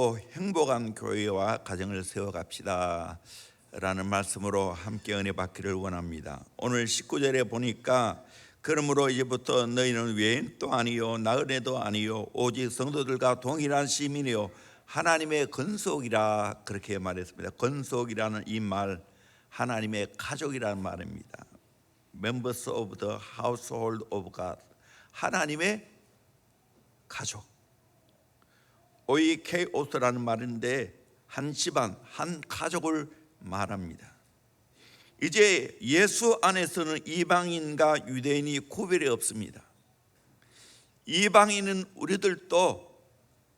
행복한 교회와 가정을 세워갑시다 라는 말씀으로 함께 은혜 받기를 원합니다. 오늘 19절에 보니까 그러므로 이제부터 너희는 외인도 아니요 나그네도 아니요 오직 성도들과 동일한 시민이요 하나님의 건속이라 그렇게 말했습니다. 건속이라는 이 말 하나님의 가족이라는 말입니다. Members of the household of God, 하나님의 가족. 오이케오스라는 말인데 한 집안, 한 가족을 말합니다. 이제 예수 안에서는 이방인과 유대인이 구별이 없습니다. 이방인은 우리들도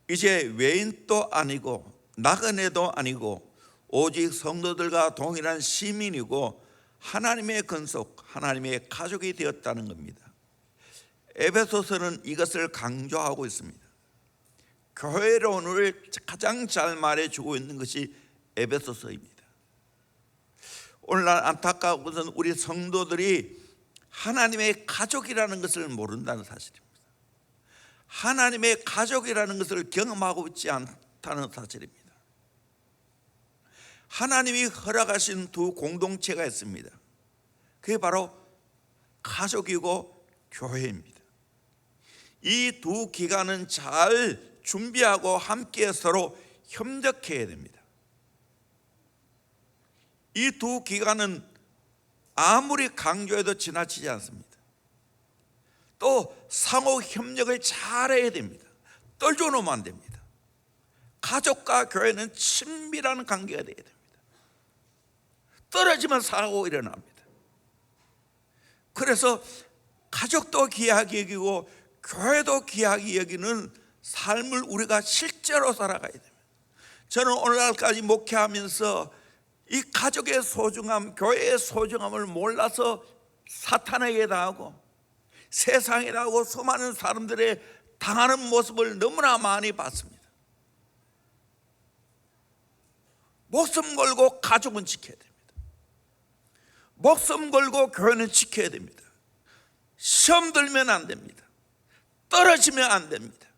이제 외인도 아니고 나그네도 아니고 오직 성도들과 동일한 시민이고 하나님의 건속, 하나님의 가족이 되었다는 겁니다. 에베소서는 이것을 강조하고 있습니다. 교회론을 가장 잘 말해주고 있는 것이 에베소서입니다. 오늘날 안타까운 것은 우리 성도들이 하나님의 가족이라는 것을 모른다는 사실입니다. 하나님의 가족이라는 것을 경험하고 있지 않다는 사실입니다. 하나님이 허락하신 두 공동체가 있습니다. 그게 바로 가족이고 교회입니다. 이 두 기관은 잘 준비하고 함께 서로 협력해야 됩니다. 이 두 기관은 아무리 강조해도 지나치지 않습니다. 또 상호 협력을 잘해야 됩니다. 떨줘놓으면 안 됩니다. 가족과 교회는 친밀한 관계가 되어야 됩니다. 떨어지면 사고가 일어납니다. 그래서 가족도 귀하게 여기고 교회도 귀하게 여기는 삶을 우리가 실제로 살아가야 됩니다. 저는 오늘날까지 목회하면서 이 가족의 소중함, 교회의 소중함을 몰라서 사탄에게 당하고 세상에 당하고 수많은 사람들의 당하는 모습을 너무나 많이 봤습니다. 목숨 걸고 가족은 지켜야 됩니다. 목숨 걸고 교회는 지켜야 됩니다. 시험 들면 안 됩니다. 떨어지면 안 됩니다.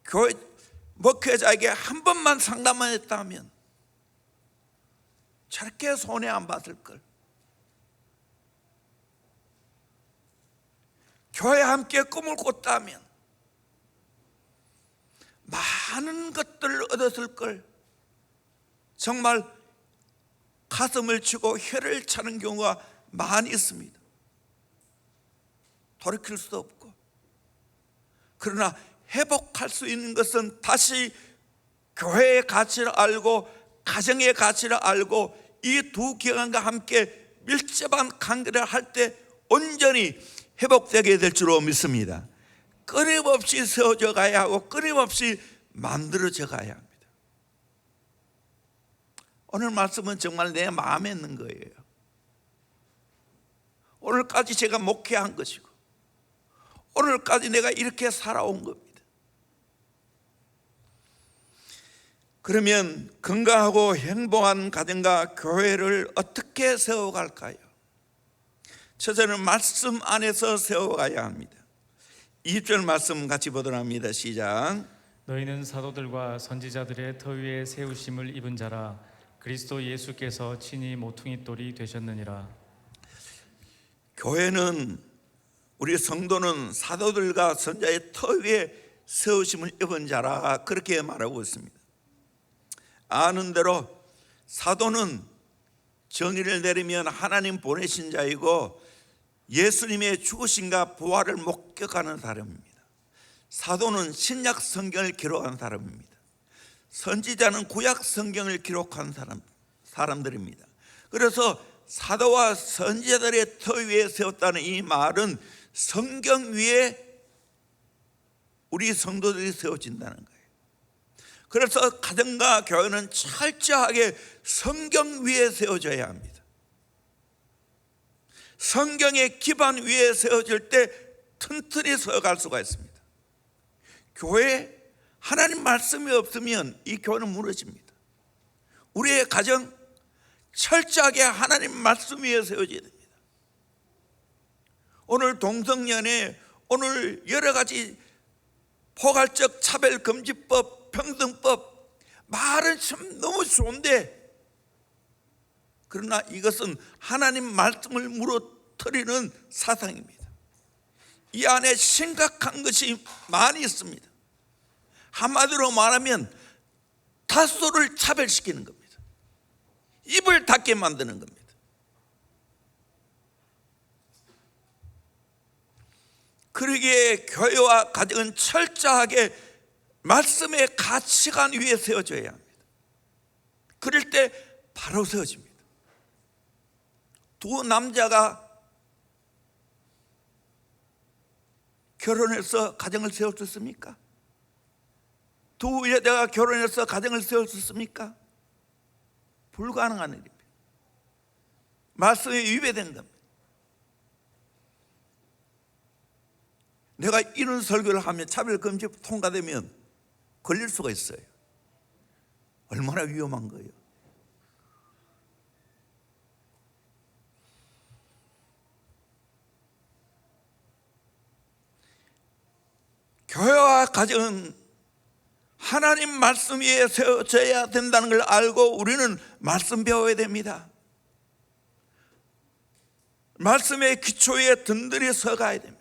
교회 목회자에게 한 번만 상담만 했다면 저렇게 손해 안 봤을 걸. 교회에 함께 꿈을 꿨다면 많은 것들을 얻었을 걸. 정말 가슴을 치고 혀를 차는 경우가 많이 있습니다. 돌이킬 수도 없고. 그러나 회복할 수 있는 것은 다시 교회의 가치를 알고 가정의 가치를 알고 이 두 기관과 함께 밀접한 관계를 할 때 온전히 회복되게 될 줄로 믿습니다. 끊임없이 세워져 가야 하고 끊임없이 만들어져 가야 합니다. 오늘 말씀은 정말 내 마음에 있는 거예요. 오늘까지 제가 목회한 것이고 오늘까지 내가 이렇게 살아온 겁니다. 그러면 건강하고 행복한 가정과 교회를 어떻게 세워갈까요? 첫째는 말씀 안에서 세워가야 합니다. 20절 말씀 같이 보도록 합니다. 시작. 너희는 사도들과 선지자들의 터 위에 세우심을 입은 자라. 그리스도 예수께서 친히 모퉁이 돌이 되셨느니라. 교회는, 우리 성도는 사도들과 선지자의 터 위에 세우심을 입은 자라 그렇게 말하고 있습니다. 아는 대로 사도는 정의를 내리면 하나님 보내신 자이고 예수님의 죽으심과 부활을 목격하는 사람입니다. 사도는 신약 성경을 기록한 사람입니다. 선지자는 구약 성경을 기록한 사람들입니다. 그래서 사도와 선지자들의 터 위에 세웠다는 이 말은 성경 위에 우리 성도들이 세워진다는 거예요. 그래서 가정과 교회는 철저하게 성경 위에 세워져야 합니다. 성경의 기반 위에 세워질 때 튼튼히 서갈 수가 있습니다. 교회에 하나님 말씀이 없으면 이 교회는 무너집니다. 우리의 가정 철저하게 하나님 말씀 위에 세워져야 됩니다. 오늘 동성연애, 오늘 여러 가지 포괄적 차별금지법, 평등법, 말은 참 너무 좋은데, 그러나 이것은 하나님 말씀을 무너뜨리는 사상입니다. 이 안에 심각한 것이 많이 있습니다. 한마디로 말하면 다수를 차별시키는 겁니다. 입을 닫게 만드는 겁니다. 그러기에 교회와 가정은 철저하게 말씀의 가치관 위에 세워져야 합니다. 그럴 때 바로 세워집니다. 두 남자가 결혼해서 가정을 세울 수 있습니까? 두 여자가 결혼해서 가정을 세울 수 있습니까? 불가능한 일입니다. 말씀에 위배된 겁니다. 내가 이런 설교를 하면 차별금지법 통과되면 걸릴 수가 있어요. 얼마나 위험한 거예요. 교회와 가정은 하나님 말씀 위에 세워져야 된다는 걸 알고 우리는 말씀 배워야 됩니다. 말씀의 기초 위에 든든히 서가야 됩니다.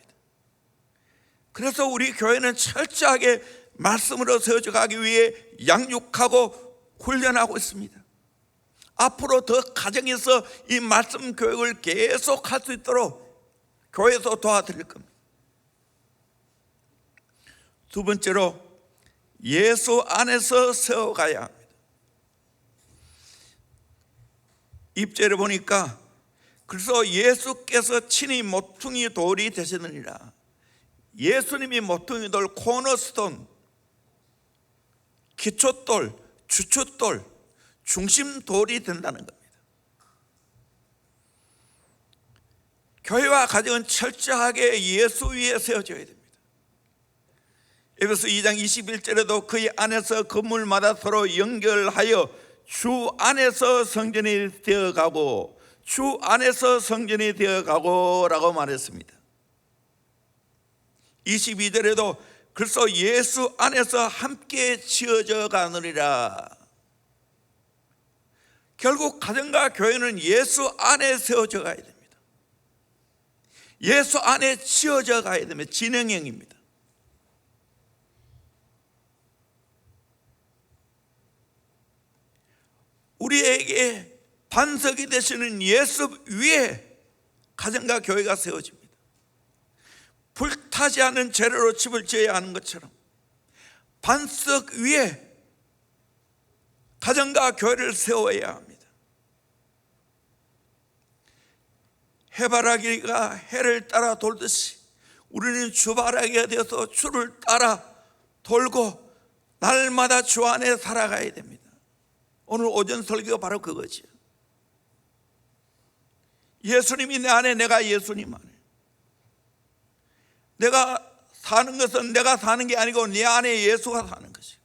그래서 우리 교회는 철저하게 말씀으로 세워져 가기 위해 양육하고 훈련하고 있습니다. 앞으로 더 가정에서 이 말씀 교육을 계속 할 수 있도록 교회에서 도와드릴 겁니다. 두 번째로, 예수 안에서 세워가야 합니다. 입절에 보니까 그래서 예수께서 친히 모퉁이 돌이 되시느니라. 예수님이 모퉁이 돌, 코너스톤, 기초돌, 주춧돌, 중심돌이 된다는 겁니다. 교회와 가정은 철저하게 예수 위에 세워져야 됩니다. 에베소 2장 21절에도 그의 안에서 건물마다 서로 연결하여 주 안에서 성전이 되어가고, 주 안에서 성전이 되어가고 라고 말했습니다. 22절에도 그래서 예수 안에서 함께 지어져 가느니라. 결국 가정과 교회는 예수 안에 세워져 가야 됩니다. 예수 안에 지어져 가야 됩니다. 진행형입니다. 우리에게 반석이 되시는 예수 위에 가정과 교회가 세워집니다. 불타지 않은 재료로 집을 지어야 하는 것처럼 반석 위에 가정과 교회를 세워야 합니다. 해바라기가 해를 따라 돌듯이 우리는 주바라기가 되어서 주를 따라 돌고 날마다 주 안에 살아가야 됩니다. 오늘 오전 설교가 바로 그거죠. 예수님이 내 안에, 내가 예수님 안에. 내가 사는 것은 내가 사는 게 아니고 내 안에 예수가 사는 것이.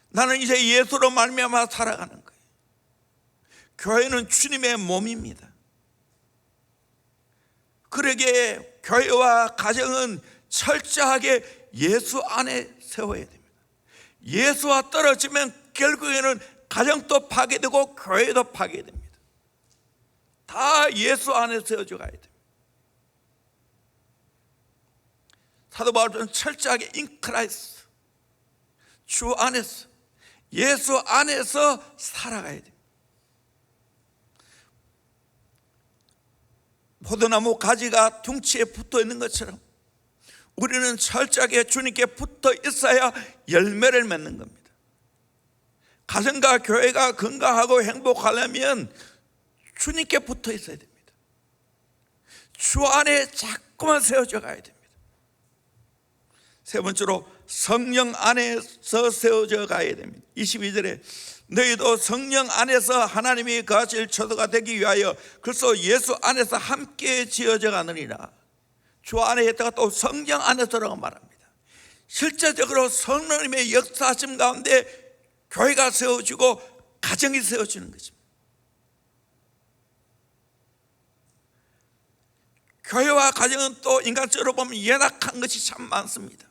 나는 이제 예수로 말미암아 살아가는 거예요. 교회는 주님의 몸입니다. 그러기에 교회와 가정은 철저하게 예수 안에 세워야 됩니다. 예수와 떨어지면 결국에는 가정도 파괴되고 교회도 파괴됩니다. 다 예수 안에 세워져 가야 됩니다. 사도 바울은 철저하게 in Christ, 주 안에서, 예수 안에서 살아가야 됩니다. 포도나무 가지가 둥치에 붙어 있는 것처럼 우리는 철저하게 주님께 붙어 있어야 열매를 맺는 겁니다. 가정과 교회가 건강하고 행복하려면 주님께 붙어 있어야 됩니다. 주 안에 자꾸만 세워져 가야 됩니다. 세 번째로, 성령 안에서 세워져 가야 됩니다. 22절에 너희도 성령 안에서 하나님이 거하실 처소가 되기 위하여 그래서 예수 안에서 함께 지어져 가느니라. 주 안에 있다가 또 성령 안에서라고 말합니다. 실제적으로 성령님의 역사하심 가운데 교회가 세워지고 가정이 세워지는 것입니다. 교회와 가정은 또 인간적으로 보면 연약한 것이 참 많습니다.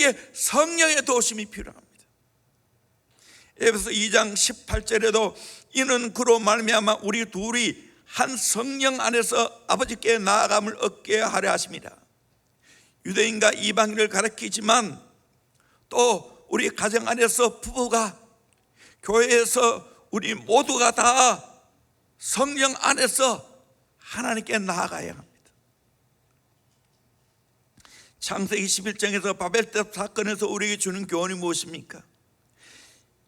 우리에게 성령의 도우심이 필요합니다. 에베소 2장 18절에도 이는 그로 말미암아 우리 둘이 한 성령 안에서 아버지께 나아감을 얻게 하려 하십니다. 유대인과 이방인을 가리키지만 또 우리 가정 안에서 부부가, 교회에서 우리 모두가 다 성령 안에서 하나님께 나아가야 합니다. 창세기 11장에서 바벨탑 사건에서 우리에게 주는 교훈이 무엇입니까?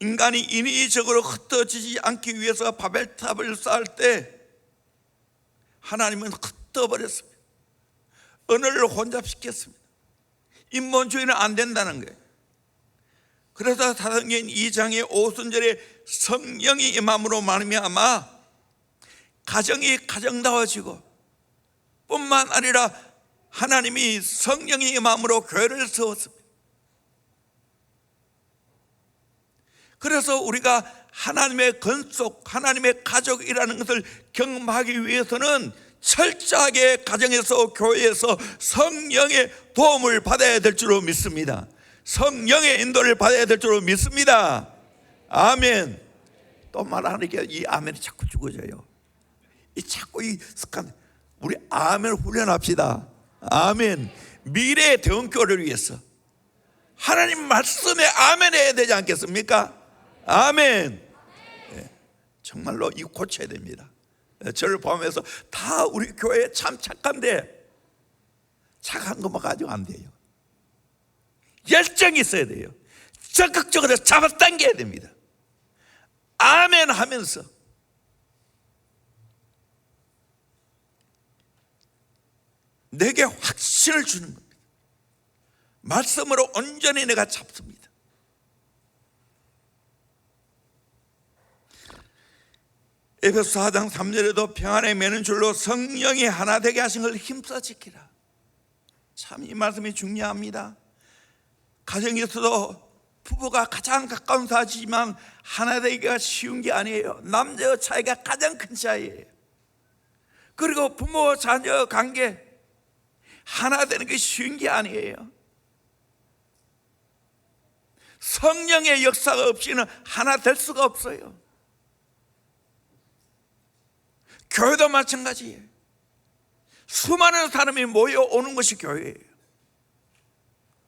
인간이 인위적으로 흩어지지 않기 위해서 바벨탑을 쌓을 때 하나님은 흩어버렸습니다. 언어를 혼잡시켰습니다. 인본주의는 안 된다는 거예요. 그래서 사도행전 2장의 오순절에 성령이 임함으로 말미암아 가정이 가정다워지고 뿐만 아니라 하나님이 성령이 임함으로 교회를 세웠습니다. 그래서 우리가 하나님의 건속, 하나님의 가족이라는 것을 경험하기 위해서는 철저하게 가정에서, 교회에서 성령의 도움을 받아야 될 줄로 믿습니다. 성령의 인도를 받아야 될 줄로 믿습니다. 아멘. 또 말하니까 이 아멘이 자꾸 죽어져요. 이 자꾸 이 습관, 우리 아멘 훈련합시다. 아멘. 미래의 대원교를 위해서 하나님 말씀에 아멘 해야 되지 않겠습니까? 아멘. 정말로 이 고쳐야 됩니다. 저를 포함해서 다 우리 교회 참 착한데 착한 것만 가지고 안 돼요. 열정이 있어야 돼요. 적극적으로 잡아당겨야 됩니다. 아멘 하면서 내게 확신을 주는 겁니다. 말씀으로 온전히 내가 잡습니다. 에베소 4장 3절에도 평안에 매는 줄로 성령이 하나 되게 하신 걸 힘써 지키라. 참 이 말씀이 중요합니다. 가정에서도 부부가 가장 가까운 사이지만 하나 되기가 쉬운 게 아니에요. 남녀 차이가 가장 큰 차이예요. 그리고 부모 자녀 관계 하나 되는 게 쉬운 게 아니에요. 성령의 역사가 없이는 하나 될 수가 없어요. 교회도 마찬가지예요. 수많은 사람이 모여오는 것이 교회예요.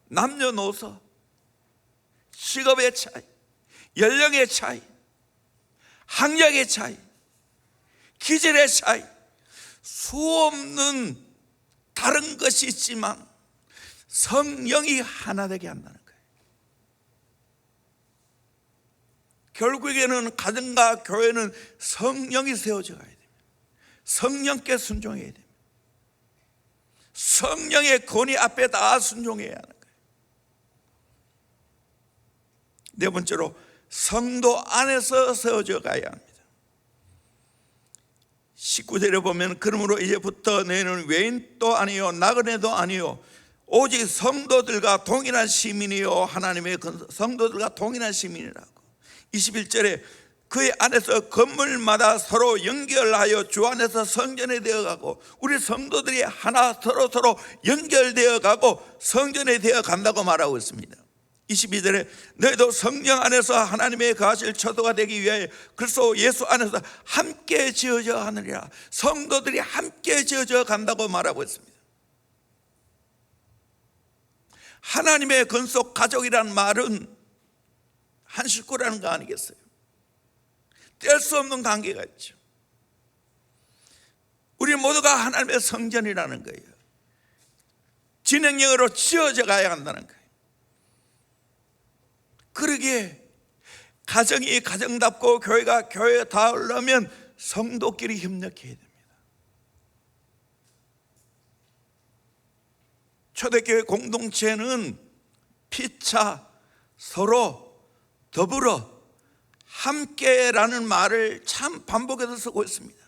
남녀노소, 직업의 차이, 연령의 차이, 학력의 차이, 기질의 차이, 수없는 다른 것이 있지만 성령이 하나 되게 한다는 거예요. 결국에는 가정과 교회는 성령이 세워져 가야 됩니다. 성령께 순종해야 됩니다. 성령의 권위 앞에 다 순종해야 하는 거예요. 네 번째로 성도 안에서 세워져 가야 합니다. 19절에 보면 그러므로 이제부터 너희는 외인도 아니요 나그네도 아니요 오직 성도들과 동일한 시민이요 하나님의 성도들과 동일한 시민이라고. 21절에 그의 안에서 건물마다 서로 연결하여 주 안에서 성전에 되어가고, 우리 성도들이 하나 서로 연결되어 가고 성전에 되어 간다고 말하고 있습니다. 22절에 너희도 성령 안에서 하나님의 거하실 처소가 되기 위하여 그리스도 예수 안에서 함께 지어져 가느니라. 성도들이 함께 지어져 간다고 말하고 있습니다. 하나님의 건속 가족이라는 말은 한 식구라는 거 아니겠어요? 뗄 수 없는 관계가 있죠. 우리 모두가 하나님의 성전이라는 거예요. 진행형으로 지어져 가야 한다는 거예요. 그러기에 가정이 가정답고 교회가 교회다우려면 성도끼리 협력해야 됩니다. 초대교회 공동체는 피차 서로 더불어 함께라는 말을 참 반복해서 쓰고 있습니다.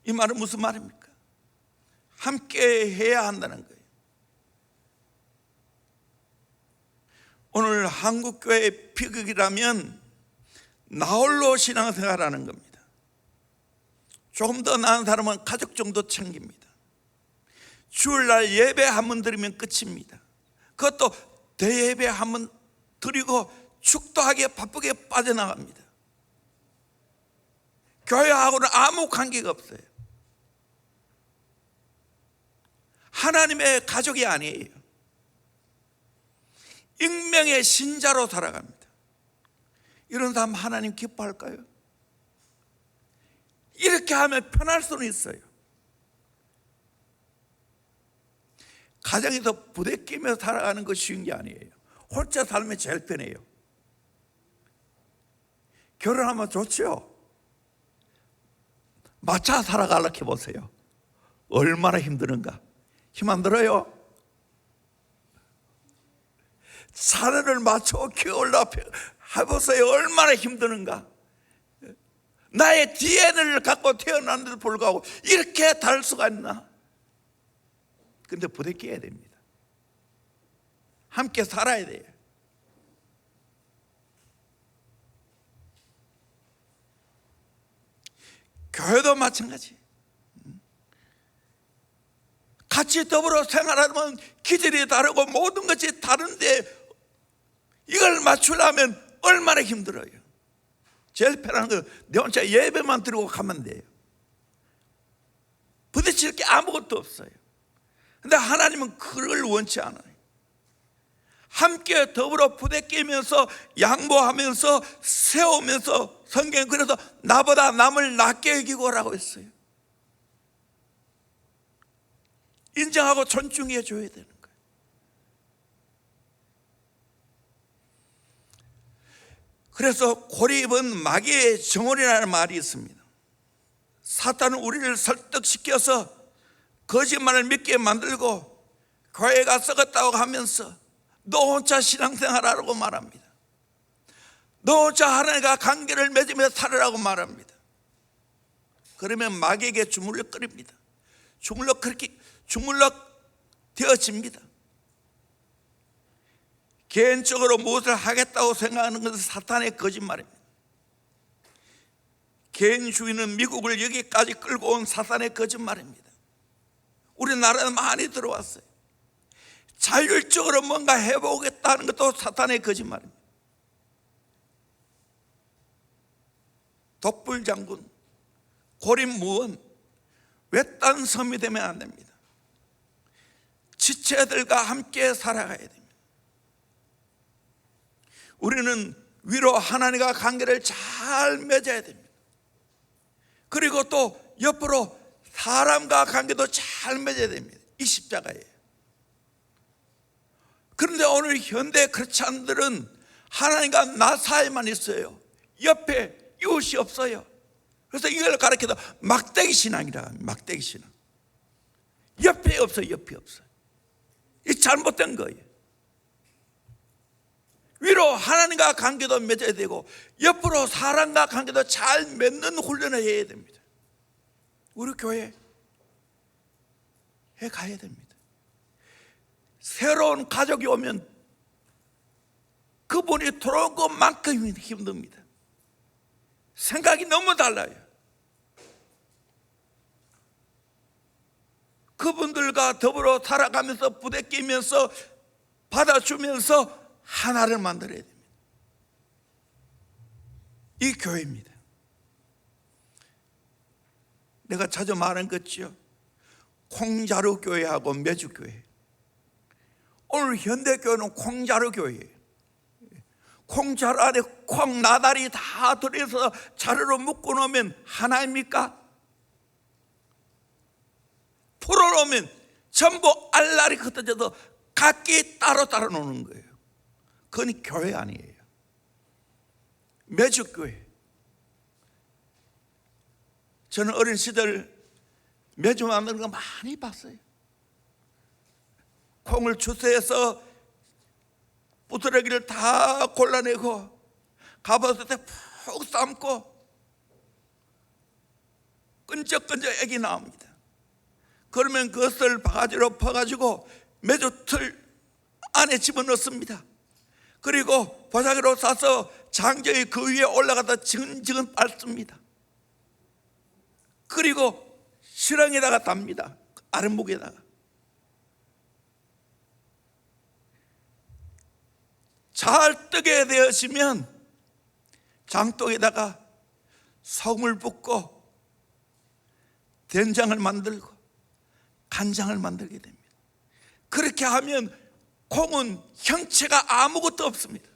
이 말은 무슨 말입니까? 함께 해야 한다는 거예요. 오늘 한국교회의 비극이라면 나홀로 신앙생활하는 겁니다. 조금 더 나은 사람은 가족 정도 챙깁니다. 주일날 예배 한 번 드리면 끝입니다. 그것도 대예배 한 번 드리고 축도하게 바쁘게 빠져나갑니다. 교회하고는 아무 관계가 없어요. 하나님의 가족이 아니에요. 익명의 신자로 살아갑니다. 이런 사람 하나님 기뻐할까요? 이렇게 하면 편할 수는 있어요. 가정에서 부대끼며 살아가는 것이 쉬운 게 아니에요. 혼자 살면 제일 편해요. 결혼하면 좋죠. 맞춰 살아가려고 해보세요. 얼마나 힘드는가. 힘 안 들어요? 자녀를 맞춰 키우려고 해보세요. 얼마나 힘드는가. 나의 DNA를 갖고 태어났는데도 불구하고 이렇게 다를 수가 있나. 근데 부대껴야 됩니다. 함께 살아야 돼요. 교회도 마찬가지. 같이 더불어 생활하면 기질이 다르고 모든 것이 다른데 이걸 맞추려면 얼마나 힘들어요. 제일 편한 거 내 혼자 예배만 드리고 가면 돼요. 부딪힐 게 아무것도 없어요. 근데 하나님은 그걸 원치 않아요. 함께 더불어 부대끼면서 양보하면서 세우면서 성경은 그래서 나보다 남을 낫게 여기고라고 했어요. 인정하고 존중해 줘야 되는 거예요. 그래서 고립은 마귀의 정원이라는 말이 있습니다. 사탄은 우리를 설득시켜서 거짓말을 믿게 만들고 교회가 썩었다고 하면서 너 혼자 신앙생활하라고 말합니다. 너 혼자 하나님과 관계를 맺으며 살으라고 말합니다. 그러면 마귀에게 주물럭 끓입니다. 주물럭 되어집니다. 개인적으로 무엇을 하겠다고 생각하는 것은 사탄의 거짓말입니다. 개인주의는 미국을 여기까지 끌고 온 사탄의 거짓말입니다. 우리나라에 많이 들어왔어요. 자율적으로 뭔가 해보겠다는 것도 사탄의 거짓말입니다. 독불장군, 고립무원, 외딴 섬이 되면 안 됩니다. 지체들과 함께 살아가야 됩니다. 우리는 위로 하나님과 관계를 잘 맺어야 됩니다. 그리고 또 옆으로 사람과 관계도 잘 맺어야 됩니다. 이 십자가예요. 그런데 오늘 현대 크리스찬들은 하나님과 나 사이만 있어요. 옆에 이웃이 없어요. 그래서 이걸 가르쳐도 막대기 신앙이라. 막대기 신앙. 옆에 없어요. 옆에 없어요. 이 잘못된 거예요. 위로 하나님과 관계도 맺어야 되고 옆으로 사람과 관계도 잘 맺는 훈련을 해야 됩니다. 우리 교회 해 가야 됩니다. 새로운 가족이 오면 그분이 들어온 것만큼 힘듭니다. 생각이 너무 달라요. 그분들과 더불어 살아가면서 부대끼면서 받아주면서 하나를 만들어야 됩니다. 이 교회입니다. 내가 자주 말한 것이요, 콩자루 교회하고 메주 교회. 오늘 현대교회는 콩자루 교회예요. 콩자루 안에 콩 나달이 다 들어서 자루로 묶어 놓으면 하나입니까? 풀어놓으면 전부 알알이 흩어져서 각기 따로 노는 거예요. 그건 교회 아니에요. 메주교회. 저는 어린 시절 메주 만드는 거 많이 봤어요. 콩을 주스해서 부스러기를 다 골라내고 가버섯에 푹 삶고 끈적끈적 액이 나옵니다. 그러면 그것을 바가지로 퍼가지고 메주 틀 안에 집어넣습니다. 그리고 보자기로 싸서 장저희 그 위에 올라가다 지근지근 빻습니다. 그리고 실황에다가 답니다. 아랫목에다가. 잘 뜨게 되어지면 장독에다가 성을 붓고 된장을 만들고 간장을 만들게 됩니다. 그렇게 하면 콩은 형체가 아무것도 없습니다.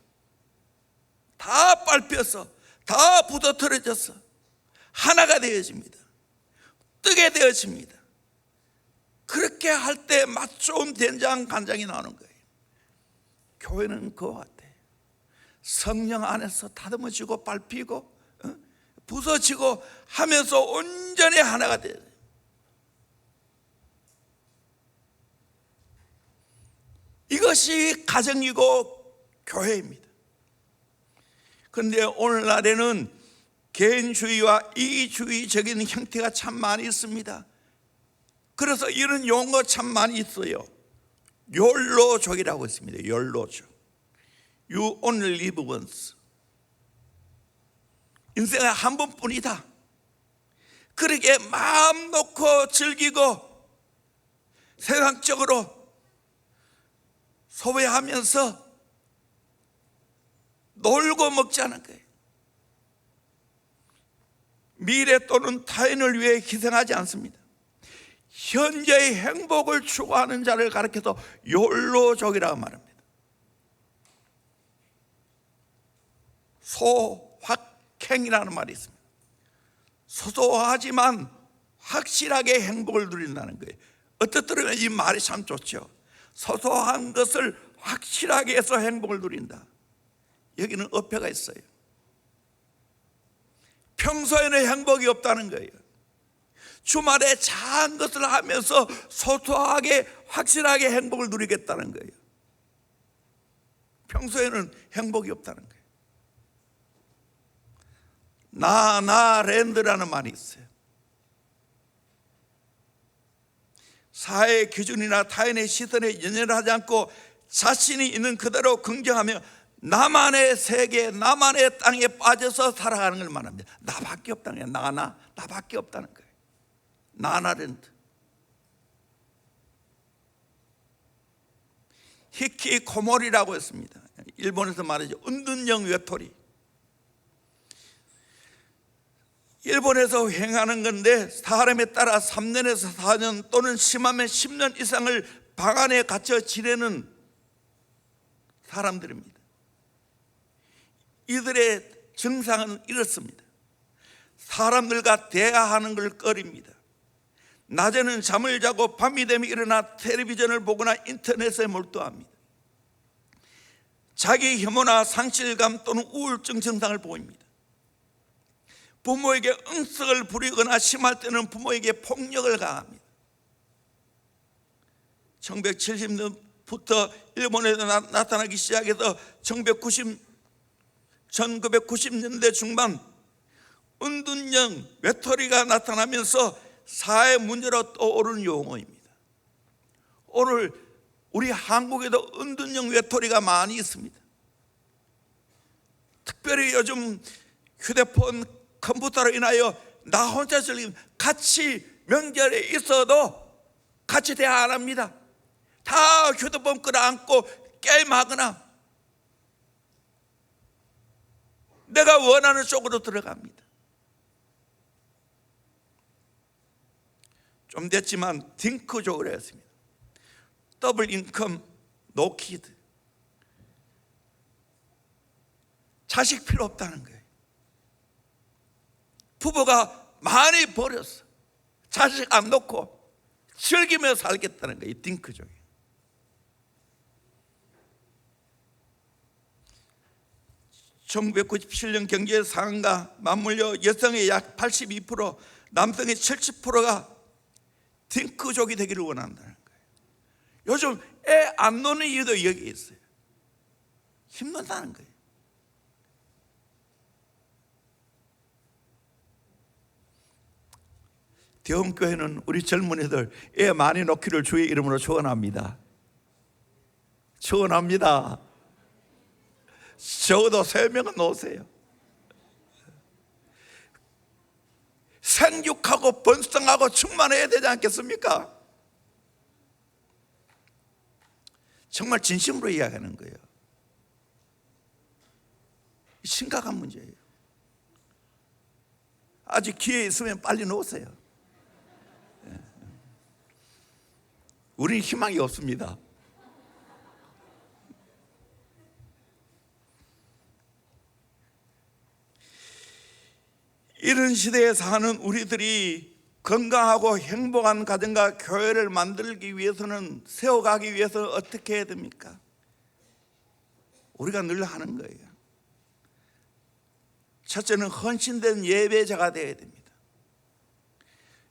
다 밟혀서 다 부서뜨려져서 하나가 되어집니다. 뜨게 되어집니다. 그렇게 할 때 맛 좋은 된장 간장이 나오는 거예요. 교회는 그와 같아요. 성령 안에서 다듬어지고 밟히고 부서지고 하면서 온전히 하나가 돼요. 이것이 가정이고 교회입니다. 그런데 오늘날에는 개인주의와 이기주의적인 형태가 참 많이 있습니다. 그래서 이런 용어 참 많이 있어요. 욜로족이라고 있습니다. 욜로족. You only live once. 인생은 한 번뿐이다. 그러게 마음 놓고 즐기고 세상적으로 소외하면서 놀고 먹지 않은 거예요. 미래 또는 타인을 위해 희생하지 않습니다. 현재의 행복을 추구하는 자를 가리켜서 욜로족이라고 말합니다. 소확행이라는 말이 있습니다. 소소하지만 확실하게 행복을 누린다는 거예요. 어떻게 들으면 이 말이 참 좋죠. 소소한 것을 확실하게 해서 행복을 누린다. 여기는 어폐가 있어요. 평소에는 행복이 없다는 거예요. 주말에 작은 것을 하면서 소소하게 확실하게 행복을 누리겠다는 거예요. 평소에는 행복이 없다는 거예요. 나랜드라는 말이 있어요. 사회의 기준이나 타인의 시선에 연연하지 않고 자신이 있는 그대로 긍정하며 나만의 세계, 나만의 땅에 빠져서 살아가는 걸 말합니다. 나밖에 없다는 거예요. 나밖에 없다는 거예요. 나나랜드. 히키코모리라고 했습니다. 일본에서 말하죠. 은둔형 외톨이. 일본에서 행하는 건데 사람에 따라 3년에서 4년 또는 심하면 10년 이상을 방 안에 갇혀 지내는 사람들입니다. 이들의 증상은 이렇습니다. 사람들과 대화하는 걸 꺼립니다. 낮에는 잠을 자고 밤이 되면 일어나 텔레비전을 보거나 인터넷에 몰두합니다. 자기 혐오나 상실감 또는 우울증 증상을 보입니다. 부모에게 응석을 부리거나 심할 때는 부모에게 폭력을 가합니다. 1970년부터 일본에서 나타나기 시작해서 1990년대 중반 은둔형 외톨이가 나타나면서 사회 문제로 떠오르는 용어입니다. 오늘 우리 한국에도 은둔형 외톨이가 많이 있습니다. 특별히 요즘 휴대폰, 컴퓨터로 인하여 나 혼자 즐기면 같이 명절에 있어도 같이 대화 안 합니다. 다 휴대폰 끌어안고 게임하거나 내가 원하는 쪽으로 들어갑니다. 좀 됐지만 딩크족으로 했습니다. 더블 인컴, 노 키드. 자식 필요 없다는 거예요. 부부가 많이 버렸어. 자식 안 놓고 즐기며 살겠다는 거예요. 이 딩크족이. (1997년) 경제 상황과 맞물려 여성의 약 82%, 남성의 70%가 딩크족이 되기를 원한다는 거예요. 요즘 애 안 노는 이유도 여기 있어요. 힘들다는 거예요. 대원교회는 우리 젊은이들 애 많이 놓기를 주의 이름으로 축원합니다. 축원합니다. 적어도 3명은 놓으세요. 생육하고 번성하고 충만해야 되지 않겠습니까? 정말 진심으로 이야기하는 거예요. 심각한 문제예요. 아직 기회 있으면 빨리 놓으세요. 우리는 희망이 없습니다. 이런 시대에 사는 우리들이 건강하고 행복한 가정과 교회를 만들기 위해서는, 세워가기 위해서는 어떻게 해야 됩니까? 우리가 늘 하는 거예요. 첫째는 헌신된 예배자가 되어야 됩니다.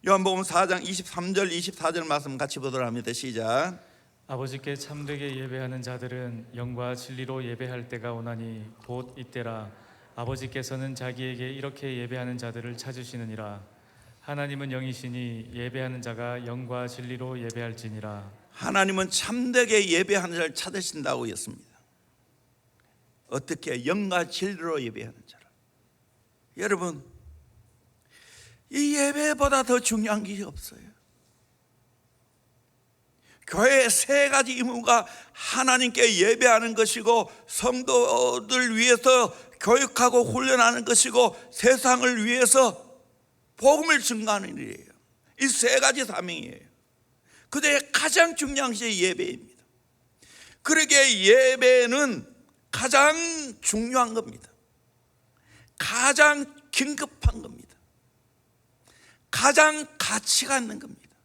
요한복음 4장 23절 24절 말씀 같이 보도록 합니다. 시작. 아버지께 참되게 예배하는 자들은 영과 진리로 예배할 때가 오나니 곧 이때라. 아버지께서는 자기에게 이렇게 예배하는 자들을 찾으시느니라. 하나님은 영이시니 예배하는 자가 영과 진리로 예배할지니라. 하나님은 참되게 예배하는 자를 찾으신다고 했습니다. 어떻게? 영과 진리로 예배하는 자를. 여러분, 이 예배보다 더 중요한 게 없어요. 교회의 세 가지 임무가 하나님께 예배하는 것이고, 성도들 위해서 교육하고 훈련하는 것이고, 세상을 위해서 복음을 증거하는 일이에요. 이 세 가지 사명이에요. 그중에 가장 중요한 것이 예배입니다. 그러기에 예배는 가장 중요한 겁니다. 가장 긴급한 겁니다. 가장 가치가 있는 겁니다.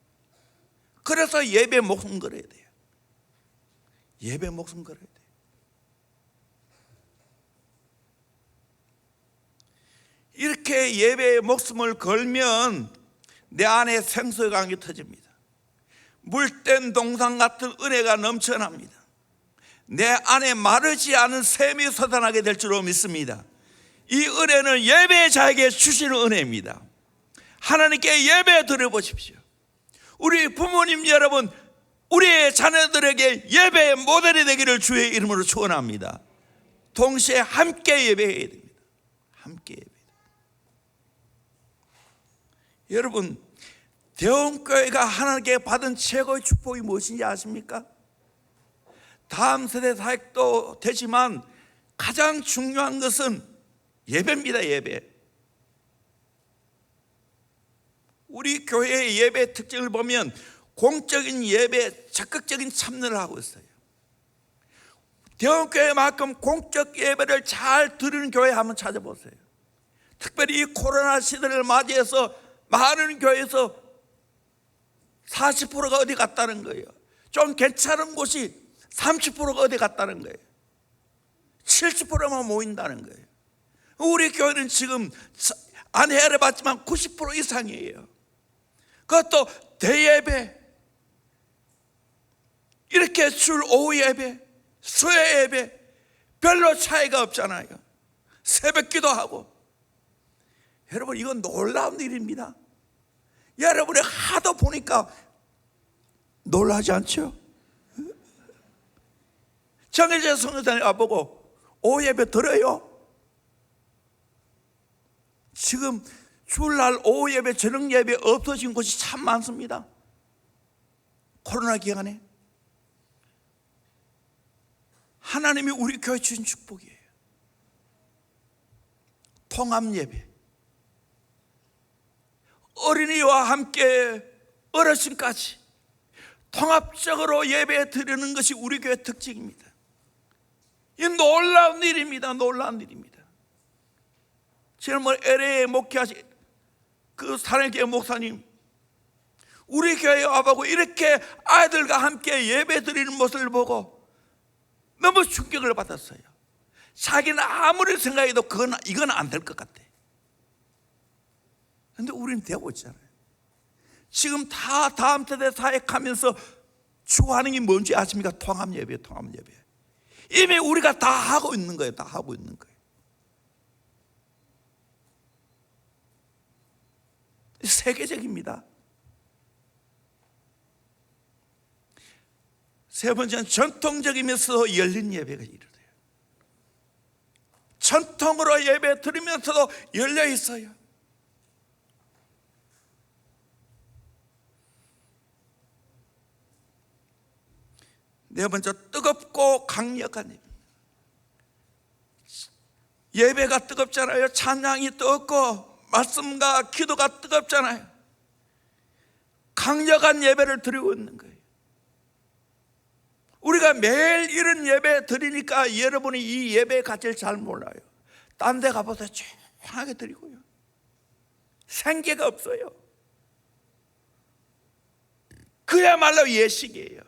그래서 예배 목숨 걸어야 돼요. 예배 목숨 걸어야 돼요. 이렇게 예배에 목숨을 걸면 내 안에 생수의 강이 터집니다. 물된 동상 같은 은혜가 넘쳐납니다. 내 안에 마르지 않은 샘이 솟아나게 될 줄로 믿습니다. 이 은혜는 예배자에게 주시는 은혜입니다. 하나님께 예배 드려보십시오. 우리 부모님 여러분, 우리의 자녀들에게 예배의 모델이 되기를 주의 이름으로 축원합니다. 동시에 함께 예배해야 됩니다. 함께 예배. 여러분, 대원교회가 하나님께 받은 최고의 축복이 무엇인지 아십니까? 다음 세대 사역도 되지만 가장 중요한 것은 예배입니다. 예배. 우리 교회의 예배 특징을 보면 공적인 예배, 적극적인 참여를 하고 있어요. 대원교회만큼 공적 예배를 잘 드리는 교회 한번 찾아보세요. 특별히 이 코로나 시대를 맞이해서 많은 교회에서 40%가 어디 갔다는 거예요. 좀 괜찮은 곳이 30%가 어디 갔다는 거예요. 70%만 모인다는 거예요. 우리 교회는 지금 안해를 받지만 90% 이상이에요. 그것도 대예배, 이렇게 줄 오후 예배, 수요 예배 별로 차이가 없잖아요. 새벽 기도하고. 여러분, 이건 놀라운 일입니다. 여러분이 하도 보니까 놀라지 않죠? 정혜재 성교사님 와보고 오후 예배 들어요? 지금 주일날 오후 예배, 저녁 예배 없어진 곳이 참 많습니다. 코로나 기간에. 하나님이 우리 교회 주신 축복이에요. 통합 예배. 어린이와 함께 어르신까지 통합적으로 예배 드리는 것이 우리 교회 특징입니다. 이 놀라운 일입니다. 놀라운 일입니다. 지난번 LA에 목회하신 그 사랑교회 목사님, 우리 교회에 와보고 이렇게 아이들과 함께 예배 드리는 모습을 보고 너무 충격을 받았어요. 자기는 아무리 생각해도 이건 안 될 것 같아. 그런데 우리는 되고 있잖아요. 지금 다 다음 세대 사역하면서 추구하는 게 뭔지 아십니까? 통합 예배, 통합 예배. 이미 우리가 다 하고 있는 거예요. 다 하고 있는 거예요. 세계적입니다. 세 번째는 전통적이면서도 열린 예배가 이루어져요. 전통으로 예배 드리면서도 열려 있어요. 네 번째, 뜨겁고 강력한 예배. 예배가 뜨겁잖아요. 찬양이 뜨겁고 말씀과 기도가 뜨겁잖아요. 강력한 예배를 드리고 있는 거예요. 우리가 매일 이런 예배 드리니까 여러분이 이 예배의 가치를 잘 몰라요. 딴 데 가보세요. 조용하게 드리고요. 생계가 없어요. 그야말로 예식이에요.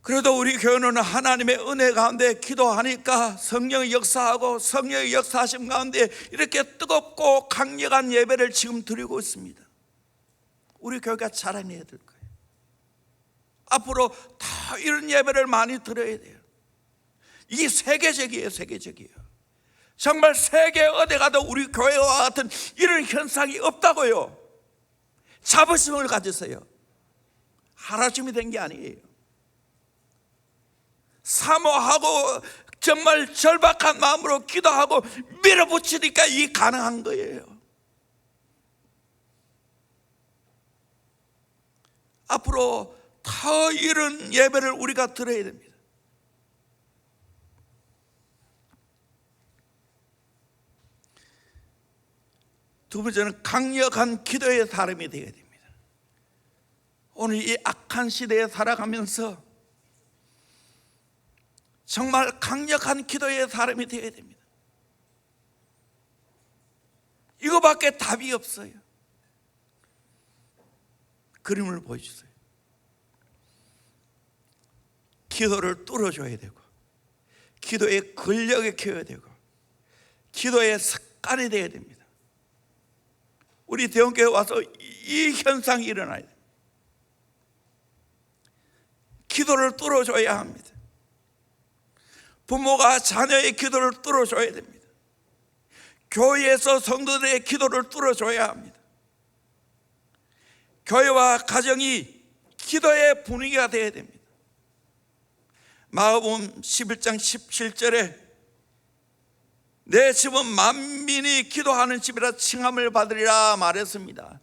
그래도 우리 교회는 하나님의 은혜 가운데 기도하니까 성령의 역사하고 성령의 역사하심 가운데 이렇게 뜨겁고 강력한 예배를 지금 드리고 있습니다. 우리 교회가 자라내야 될 거예요. 앞으로 다 이런 예배를 많이 드려야 돼요. 이게 세계적이에요. 세계적이에요. 정말 세계 어디 가도 우리 교회와 같은 이런 현상이 없다고요. 자부심을 가지세요. 하루아침이 된 게 아니에요. 사모하고 정말 절박한 마음으로 기도하고 밀어붙이니까 이게 가능한 거예요. 앞으로 더 이런 예배를 우리가 드려야 됩니다. 두 번째는 강력한 기도의 사람이 되어야 됩니다. 오늘 이 악한 시대에 살아가면서 정말 강력한 기도의 사람이 되어야 됩니다. 이거밖에 답이 없어요. 그림을 보여주세요. 기도를 뚫어줘야 되고, 기도의 근력을 키워야 되고, 기도의 습관이 되어야 됩니다. 우리 대원교회 와서 이 현상이 일어나야 됩니다. 기도를 뚫어줘야 합니다. 부모가 자녀의 기도를 뚫어줘야 됩니다. 교회에서 성도들의 기도를 뚫어줘야 합니다. 교회와 가정이 기도의 분위기가 되어야 됩니다. 마가복음 11장 17절에 내 집은 만민이 기도하는 집이라 칭함을 받으리라 말했습니다.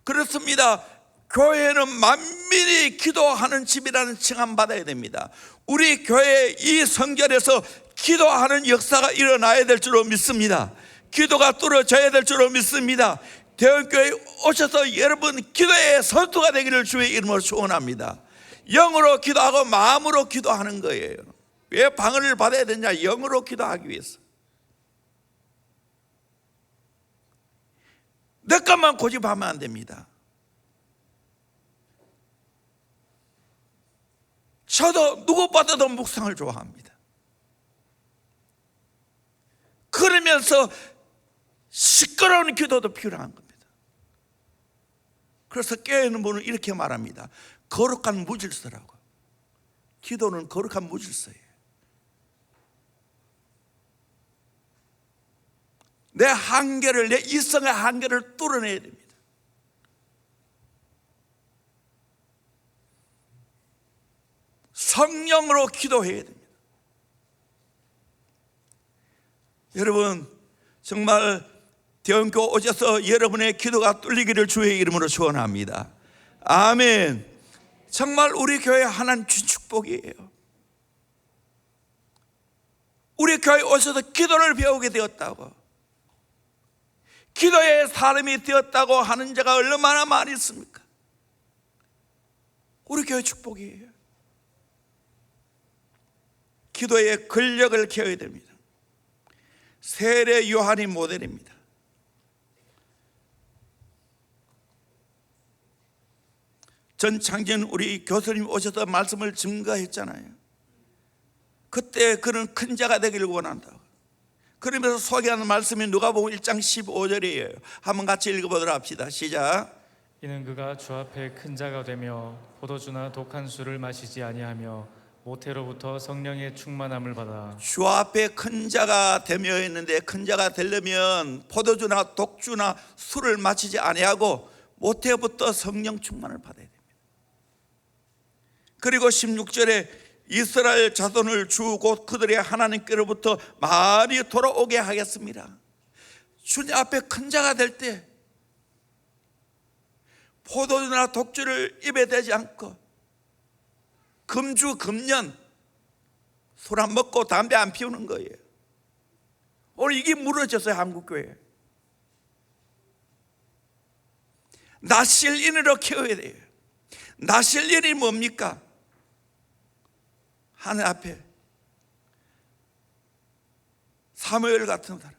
그렇습니다. 교회는 만민이 기도하는 집이라는 칭함 받아야 됩니다. 우리 교회 이 성결에서 기도하는 역사가 일어나야 될 줄로 믿습니다. 기도가 뚫어져야 될 줄로 믿습니다. 대원교회에 오셔서 여러분 기도의 선수가 되기를 주의 이름으로 축원합니다. 영으로 기도하고 마음으로 기도하는 거예요. 왜 방언을 받아야 되냐? 영으로 기도하기 위해서. 내 것만 고집하면 안 됩니다. 저도 누구보다도 묵상을 좋아합니다. 그러면서 시끄러운 기도도 필요한 겁니다. 그래서 깨어있는 분은 이렇게 말합니다. 거룩한 무질서라고. 기도는 거룩한 무질서예요. 내 한계를, 내 이성의 한계를 뚫어내야 됩니다. 성령으로 기도해야 됩니다. 여러분 정말 대원교 오셔서 여러분의 기도가 뚫리기를 주의 이름으로 축원합니다. 아멘. 정말 우리 교회 하나님 준 축복이에요. 우리 교회 오셔서 기도를 배우게 되었다고, 기도의 사람이 되었다고 하는 자가 얼마나 많이 있습니까? 우리 교회 축복이에요. 기도의 근력을 키워야 됩니다. 세례 요한이 모델입니다. 전창진 우리 교수님 오셔서 말씀을 증거했잖아요. 그때 그는 큰 자가 되기를 원한다고. 그러면서 소개하는 말씀이 누가복음 1장 15절이에요. 한번 같이 읽어보도록 합시다. 시작. 이는 그가 주 앞에 큰 자가 되며 포도주나 독한 술을 마시지 아니하며 모태로부터 성령의 충만함을 받아. 주 앞에 큰 자가 되며 했는데, 큰 자가 되려면 포도주나 독주나 술을 마시지 아니하고 모태부터 성령 충만을 받아야 됩니다. 그리고 16절에 이스라엘 자손을 주 곧 그들의 하나님께로부터 많이 돌아오게 하겠습니다. 주님 앞에 큰 자가 될 때 포도주나 독주를 입에 대지 않고 금주 금년 술 안 먹고 담배 안 피우는 거예요. 오늘 이게 무너졌어요. 한국교회. 나실인으로 키워야 돼요. 나실인이 뭡니까? 하늘 앞에 사무엘 같은 사람,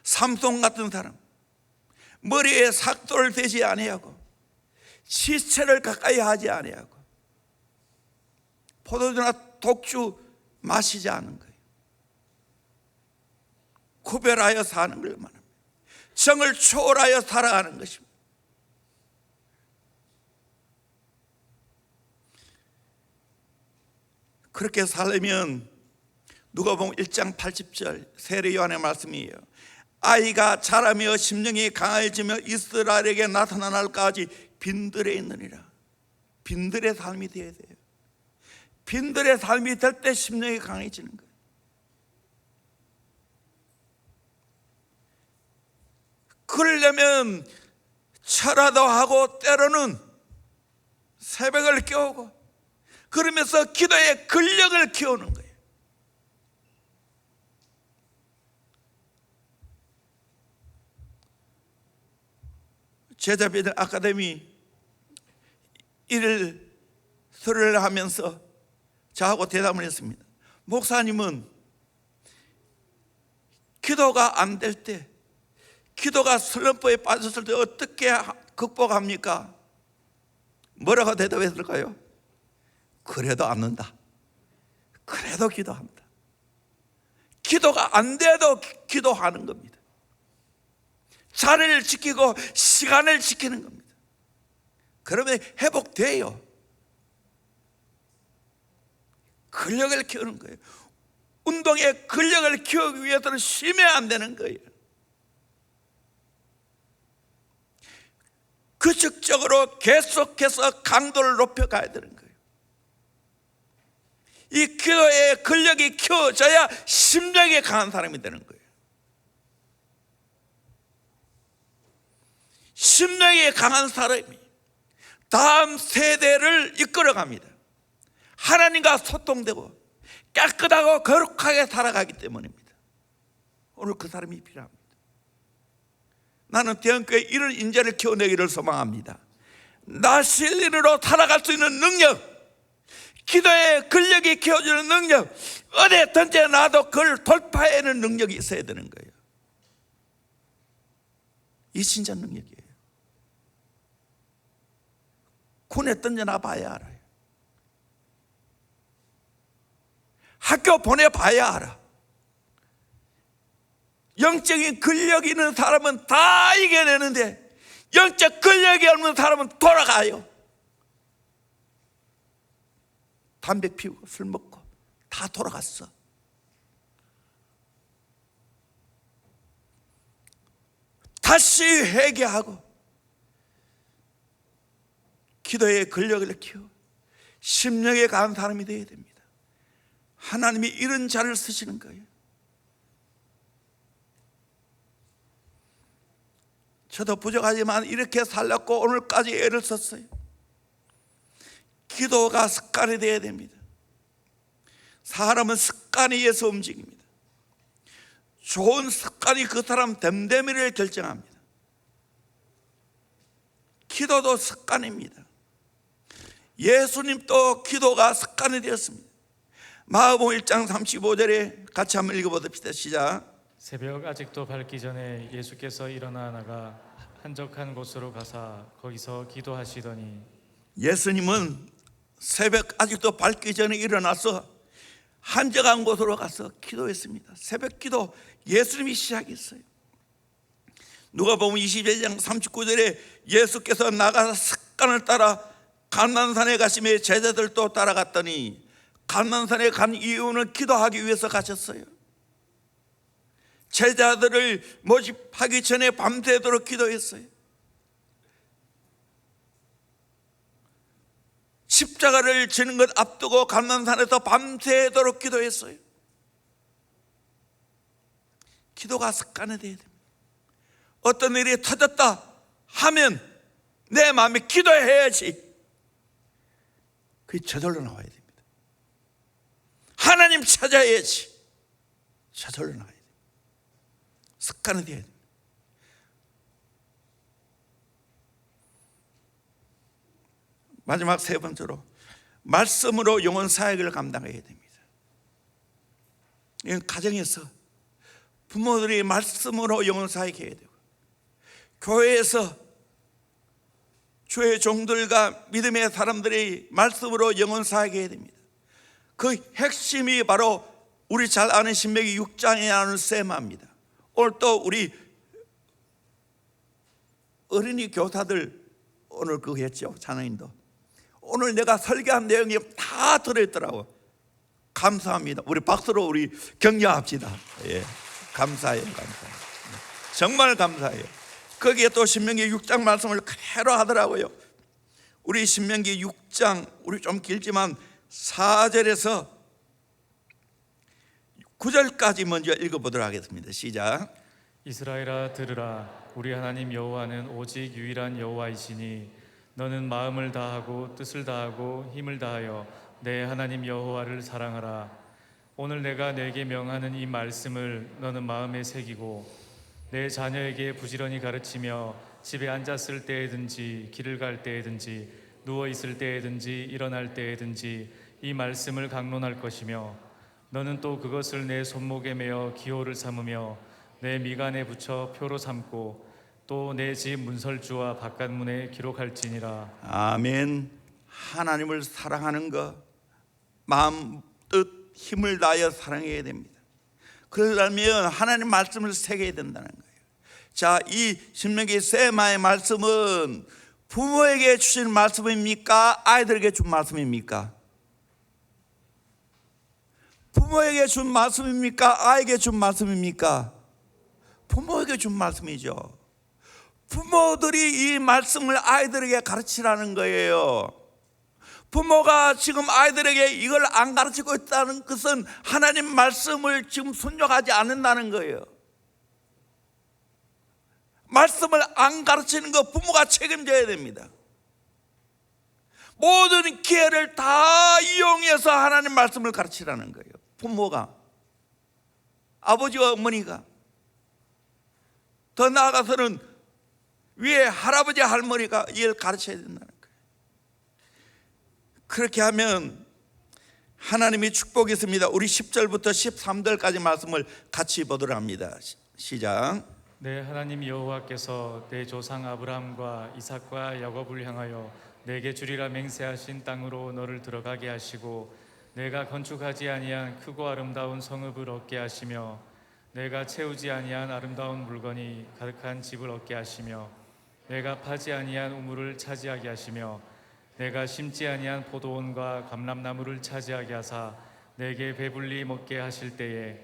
삼손 같은 사람, 머리에 삭도를 대지 아니하고 시체를 가까이 하지 아니하고 포도주나 독주 마시지 않은 거예요. 구별하여 사는 걸 말합니다. 정을 초월하여 살아가는 것입니다. 그렇게 살려면 누가복음 1장 80절 세례 요한의 말씀이에요. 아이가 자라며 심령이 강해지며 이스라엘에게 나타나는 날까지 빈들에 있느니라. 빈들의 삶이 되어야 돼요. 빈들의 삶이 될 때 심령이 강해지는 거예요. 그러려면 철화도 하고 때로는 새벽을 깨우고 그러면서 기도의 근력을 키우는 거예요. 제자비들 아카데미 일을 수료를 하면서 저하고 대담을 했습니다. 목사님은 기도가 안 될 때, 기도가 슬럼프에 빠졌을 때 어떻게 극복합니까? 뭐라고 대답했을까요? 그래도 않는다. 그래도 기도합니다. 기도가 안 돼도 기도하는 겁니다. 자리를 지키고 시간을 지키는 겁니다. 그러면 회복돼요. 근력을 키우는 거예요. 운동의 근력을 키우기 위해서는 쉬면 안 되는 거예요. 규칙적으로 계속해서 강도를 높여가야 되는 거예요. 이 기도의 근력이 키워져야 심령이 강한 사람이 되는 거예요. 심령이 강한 사람이 다음 세대를 이끌어갑니다. 하나님과 소통되고 깨끗하고 거룩하게 살아가기 때문입니다. 오늘 그 사람이 필요합니다. 나는 대형교회 이런 인재를 키워내기를 소망합니다. 나실린으로 살아갈 수 있는 능력, 기도의 근력이 키워주는 능력, 어디든지 나도 그걸 돌파해내는 능력이 있어야 되는 거예요. 이 진짜 능력이에요. 군에 던져놔 봐야 알아요. 학교 보내봐야 알아. 영적인 근력이 있는 사람은 다 이겨내는데 영적 근력이 없는 사람은 돌아가요. 담배 피우고 술 먹고 다 돌아갔어. 다시 회개하고 기도의 근력을 키워 심령에 강한 사람이 되어야 됩니다. 하나님이 이런 자를 쓰시는 거예요. 저도 부족하지만 이렇게 살렸고 오늘까지 애를 썼어요. 기도가 습관이 되어야 됩니다. 사람은 습관에 의해서 움직입니다. 좋은 습관이 그 사람 됨됨이를 결정합니다. 기도도 습관입니다. 예수님도 기도가 습관이 되었습니다. 마가복음 1장 35절에 같이 한번 읽어봅시다. 시작. 새벽 아직도 밝기 전에 예수께서 일어나 나가 한적한 곳으로 가사 거기서 기도하시더니 예수님은 새벽 아직도 밝기 전에 일어나서 한적한 곳으로 가서 기도했습니다. 새벽 기도 예수님이 시작했어요. 누가복음 22장 39절에 예수께서 나가서 습관을 따라 감난산에 가시며 제자들도 따라갔더니 감난산에 간 이유는 기도하기 위해서 가셨어요. 제자들을 모집하기 전에 밤새도록 기도했어요. 십자가를 지는 것 앞두고 감난산에서 밤새도록 기도했어요. 기도가 습관이 돼야 됩니다. 어떤 일이 터졌다 하면 내 마음에 기도해야지. 그게 저절로 나와야 됩니다. 하나님 찾아야지. 저절로 나와야 돼. 습관이 돼야 돼. 마지막 세 번째로 말씀으로 영혼 사역을 감당해야 됩니다. 이건 가정에서 부모들이 말씀으로 영혼 사역해야 되고, 교회에서 주의 종들과 믿음의 사람들이 말씀으로 영혼 사역해야 됩니다. 그 핵심이 바로 우리 잘 아는 신명기 6장에 나오는 세마입니다. 오늘 또 우리 어린이 교사들 오늘 그거 했죠. 찬양인도 오늘 내가 설교한 내용이 다 들어있더라고. 감사합니다. 우리 박수로 우리 격려합시다. 예, 감사해요. 감사해요. 정말 감사해요. 거기에 또 신명기 6장 말씀을 그대로 하더라고요. 우리 신명기 6장, 우리 좀 길지만 4절에서 9절까지 먼저 읽어보도록 하겠습니다. 시작. 이스라엘아 들으라. 우리 하나님 여호와는 오직 유일한 여호와이시니 너는 마음을 다하고 뜻을 다하고 힘을 다하여 내 하나님 여호와를 사랑하라. 오늘 내가 내게 명하는 이 말씀을 너는 마음에 새기고 내 자녀에게 부지런히 가르치며 집에 앉았을 때에든지 길을 갈 때에든지 누워 있을 때에든지 일어날 때에든지 이 말씀을 강론할 것이며 너는 또 그것을 내 손목에 메어 기호를 삼으며 내 미간에 붙여 표로 삼고 또 내 집 문설주와 바깥문에 기록할지니라. 아멘. 하나님을 사랑하는 것, 마음, 뜻, 힘을 다하여 사랑해야 됩니다. 그러려면 하나님 말씀을 새겨야 된다는 거예요. 자, 이 신명기 세마의 말씀은 부모에게 주신 말씀입니까? 아이들에게 준 말씀입니까? 부모에게 준 말씀입니까? 아이에게 준 말씀입니까? 부모에게 준 말씀이죠. 부모들이 이 말씀을 아이들에게 가르치라는 거예요. 부모가 지금 아이들에게 이걸 안 가르치고 있다는 것은 하나님 말씀을 지금 순종하지 않는다는 거예요. 말씀을 안 가르치는 거 부모가 책임져야 됩니다. 모든 기회를 다 이용해서 하나님 말씀을 가르치라는 거예요. 부모가, 아버지와 어머니가, 더 나아가서는 위에 할아버지 할머니가 이걸 가르쳐야 된다는 거예요. 그렇게 하면 하나님이 축복이 있습니다. 우리 10절부터 13절까지 말씀을 같이 보도록 합니다. 시작. 내 하나님 여호와께서 내 조상 아브라함과 이삭과 야곱을 향하여 내게 주리라 맹세하신 땅으로 너를 들어가게 하시고 내가 건축하지 아니한 크고 아름다운 성읍을 얻게 하시며 내가 채우지 아니한 아름다운 물건이 가득한 집을 얻게 하시며 내가 파지 아니한 우물을 차지하게 하시며 내가 심지 아니한 포도원과 감람나무를 차지하게 하사 내게 배불리 먹게 하실 때에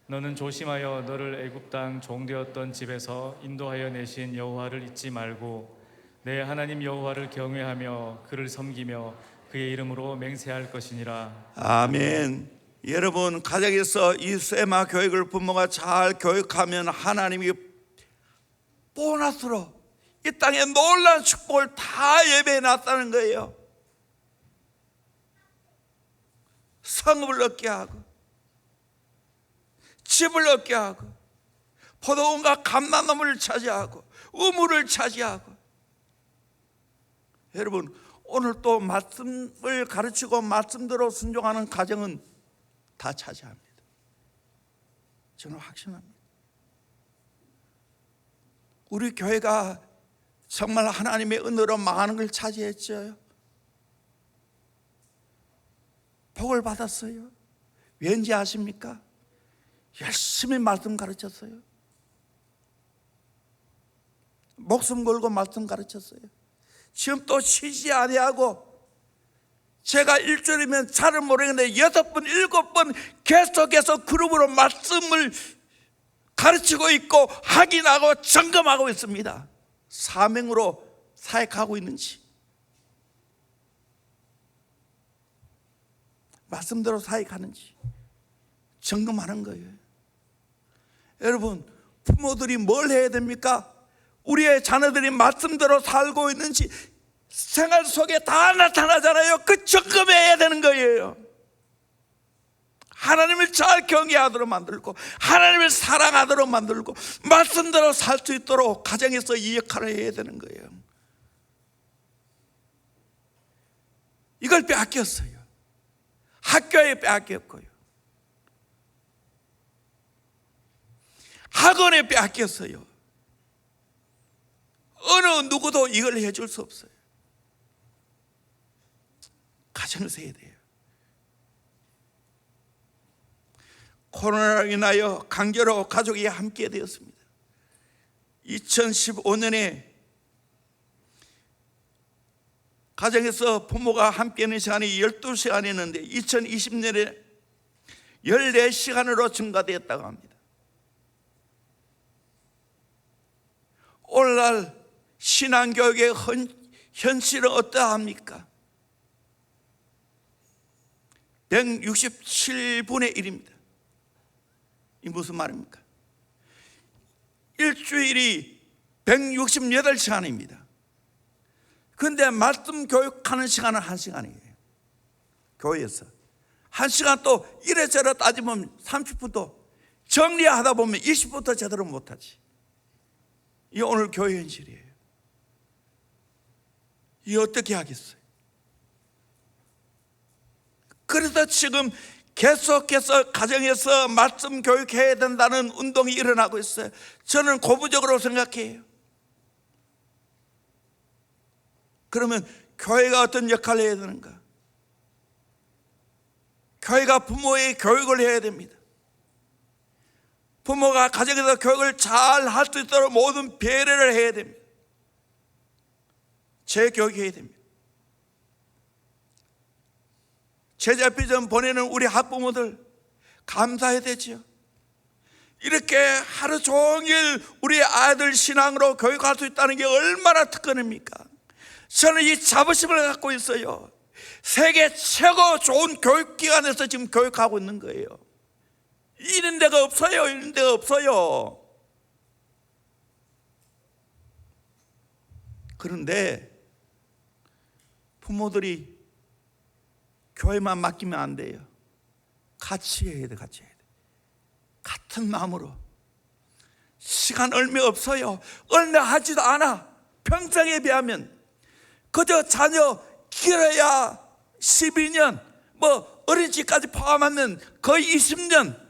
너는 조심하여 너를 애굽 땅 종되었던 집에서 인도하여 내신 여호와를 잊지 말고 내 하나님 여호와를 경외하며 그를 섬기며 그의 이름으로 맹세할 것이니라. 아멘. 여러분, 가정에서 이 세마 교육을 부모가 잘 교육하면 하나님이 보너스로 이 땅에 놀라운 축복을 다 예배해 놨다는 거예요. 성읍을 얻게 하고 집을 얻게 하고 포도원과 감람나무를 차지하고 우물을 차지하고. 여러분, 오늘 또 말씀을 가르치고 말씀대로 순종하는 가정은 다 차지합니다. 저는 확신합니다. 우리 교회가 정말 하나님의 은혜로 많은 걸 차지했죠. 복을 받았어요. 왠지 아십니까? 열심히 말씀 가르쳤어요. 목숨 걸고 말씀 가르쳤어요. 지금 또 쉬지 아니하고 제가 일주일이면 잘을 모르겠는데 6번, 7번 계속해서 그룹으로 말씀을 가르치고 있고 확인하고 점검하고 있습니다. 사명으로 사역하고 있는지, 말씀대로 사역하는지 점검하는 거예요. 여러분, 부모들이 뭘 해야 됩니까? 우리의 자녀들이 말씀대로 살고 있는지 생활 속에 다 나타나잖아요. 그 점검해야 되는 거예요. 하나님을 잘 경외하도록 만들고 하나님을 사랑하도록 만들고 말씀대로 살 수 있도록 가정에서 이 역할을 해야 되는 거예요. 이걸 빼앗겼어요. 학교에 빼앗겼고요, 학원에 빼앗겼어요. 어느 누구도 이걸 해줄 수 없어요. 가정에서 해야 돼요. 코로나로 인하여 강제로 가족이 함께 되었습니다. 2015년에 가정에서 부모가 함께하는 시간이 12시간이었는데 2020년에 14시간으로 증가되었다고 합니다. 오늘날 신앙교육의 현실은 어떠합니까? 167분의 1입니다. 이 무슨 말입니까? 일주일이 168시간입니다. 그런데 말씀 교육하는 시간은 1시간이에요. 교회에서 1시간 또 이래저래 따지면 30분도 정리하다 보면 20분도 제대로 못하지. 이게 오늘 교회 현실이에요. 이게 어떻게 하겠어요? 그래서 지금 계속해서 가정에서 말씀 교육해야 된다는 운동이 일어나고 있어요. 저는 고무적으로 생각해요. 그러면 교회가 어떤 역할을 해야 되는가? 교회가 부모의 교육을 해야 됩니다. 부모가 가정에서 교육을 잘 할 수 있도록 모든 배려를 해야 됩니다. 재교육해야 됩니다. 제자비전 보내는 우리 학부모들 감사해야 되죠. 이렇게 하루 종일 우리 아이들 신앙으로 교육할 수 있다는 게 얼마나 특권입니까? 저는 이 자부심을 갖고 있어요. 세계 최고 좋은 교육기관에서 지금 교육하고 있는 거예요. 이런 데가 없어요. 이런 데가 없어요. 그런데 부모들이 교회만 맡기면 안 돼요. 같이 해야 돼, 같이 해야 돼. 같은 마음으로. 시간 얼마 없어요. 얼마 하지도 않아. 평생에 비하면 그저 자녀 길어야 12년, 뭐 어린이집까지 포함하면 거의 20년.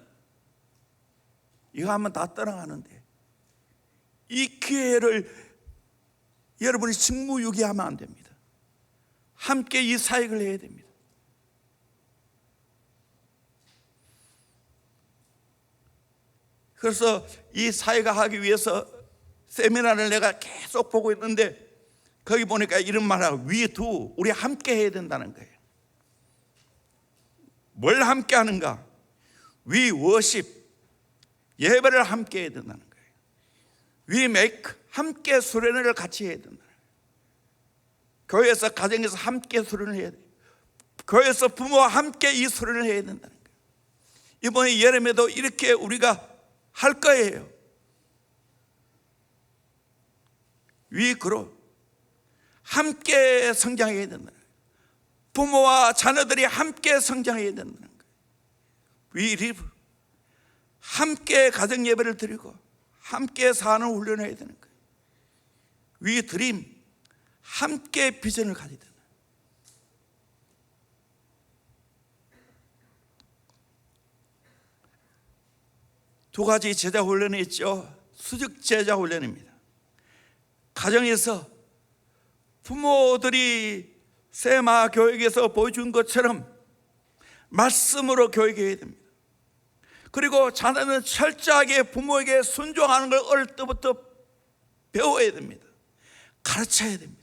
이거 하면 다 떠나가는데 이 기회를 여러분이 직무유기하면 안 됩니다. 함께 이 사역을 해야 됩니다. 그래서 이 사역을 하기 위해서 세미나를 내가 계속 보고 있는데 거기 보니까 이런 말하고 We do, 우리 함께 해야 된다는 거예요. 뭘 함께 하는가? We worship, 예배를 함께 해야 된다는 거예요. We make, 함께 수련회를 같이 해야 된다는 거예요. 교회에서 가정에서 함께 수련을 해야 돼요. 교회에서 부모와 함께 이 수련을 해야 된다는 거예요. 이번에 여름에도 이렇게 우리가 할 거예요. We grow, 함께 성장해야 된다는 거예요. 부모와 자녀들이 함께 성장해야 된다는 거예요. We live, 함께 가정 예배를 드리고 함께 사는 훈련을 해야 되는 거예요. We dream, 함께 비전을 가져야 되는 거예요. 두 가지 제자 훈련이 있죠. 수직 제자 훈련입니다. 가정에서 부모들이 세마 교육에서 보여준 것처럼 말씀으로 교육해야 됩니다. 그리고 자녀는 철저하게 부모에게 순종하는 걸 어릴 때부터 배워야 됩니다. 가르쳐야 됩니다.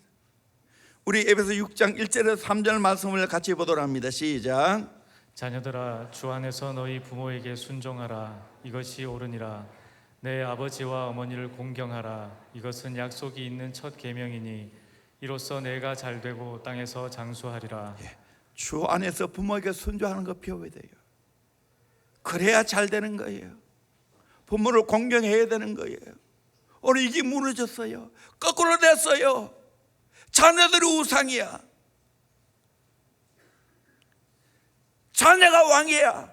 우리 에베소 6장 1절에서 3절 말씀을 같이 보도록 합니다. 시작. 자녀들아, 주 안에서 너희 부모에게 순종하라. 이것이 옳으니라. 내 아버지와 어머니를 공경하라. 이것은 약속이 있는 첫 계명이니 이로써 내가 잘되고 땅에서 장수하리라. 주 안에서 부모에게 순종하는 거 배워야 돼요. 그래야 잘 되는 거예요. 부모를 공경해야 되는 거예요. 오늘 이게 무너졌어요. 거꾸로 됐어요. 자녀들이 우상이야. 자녀가 왕이야.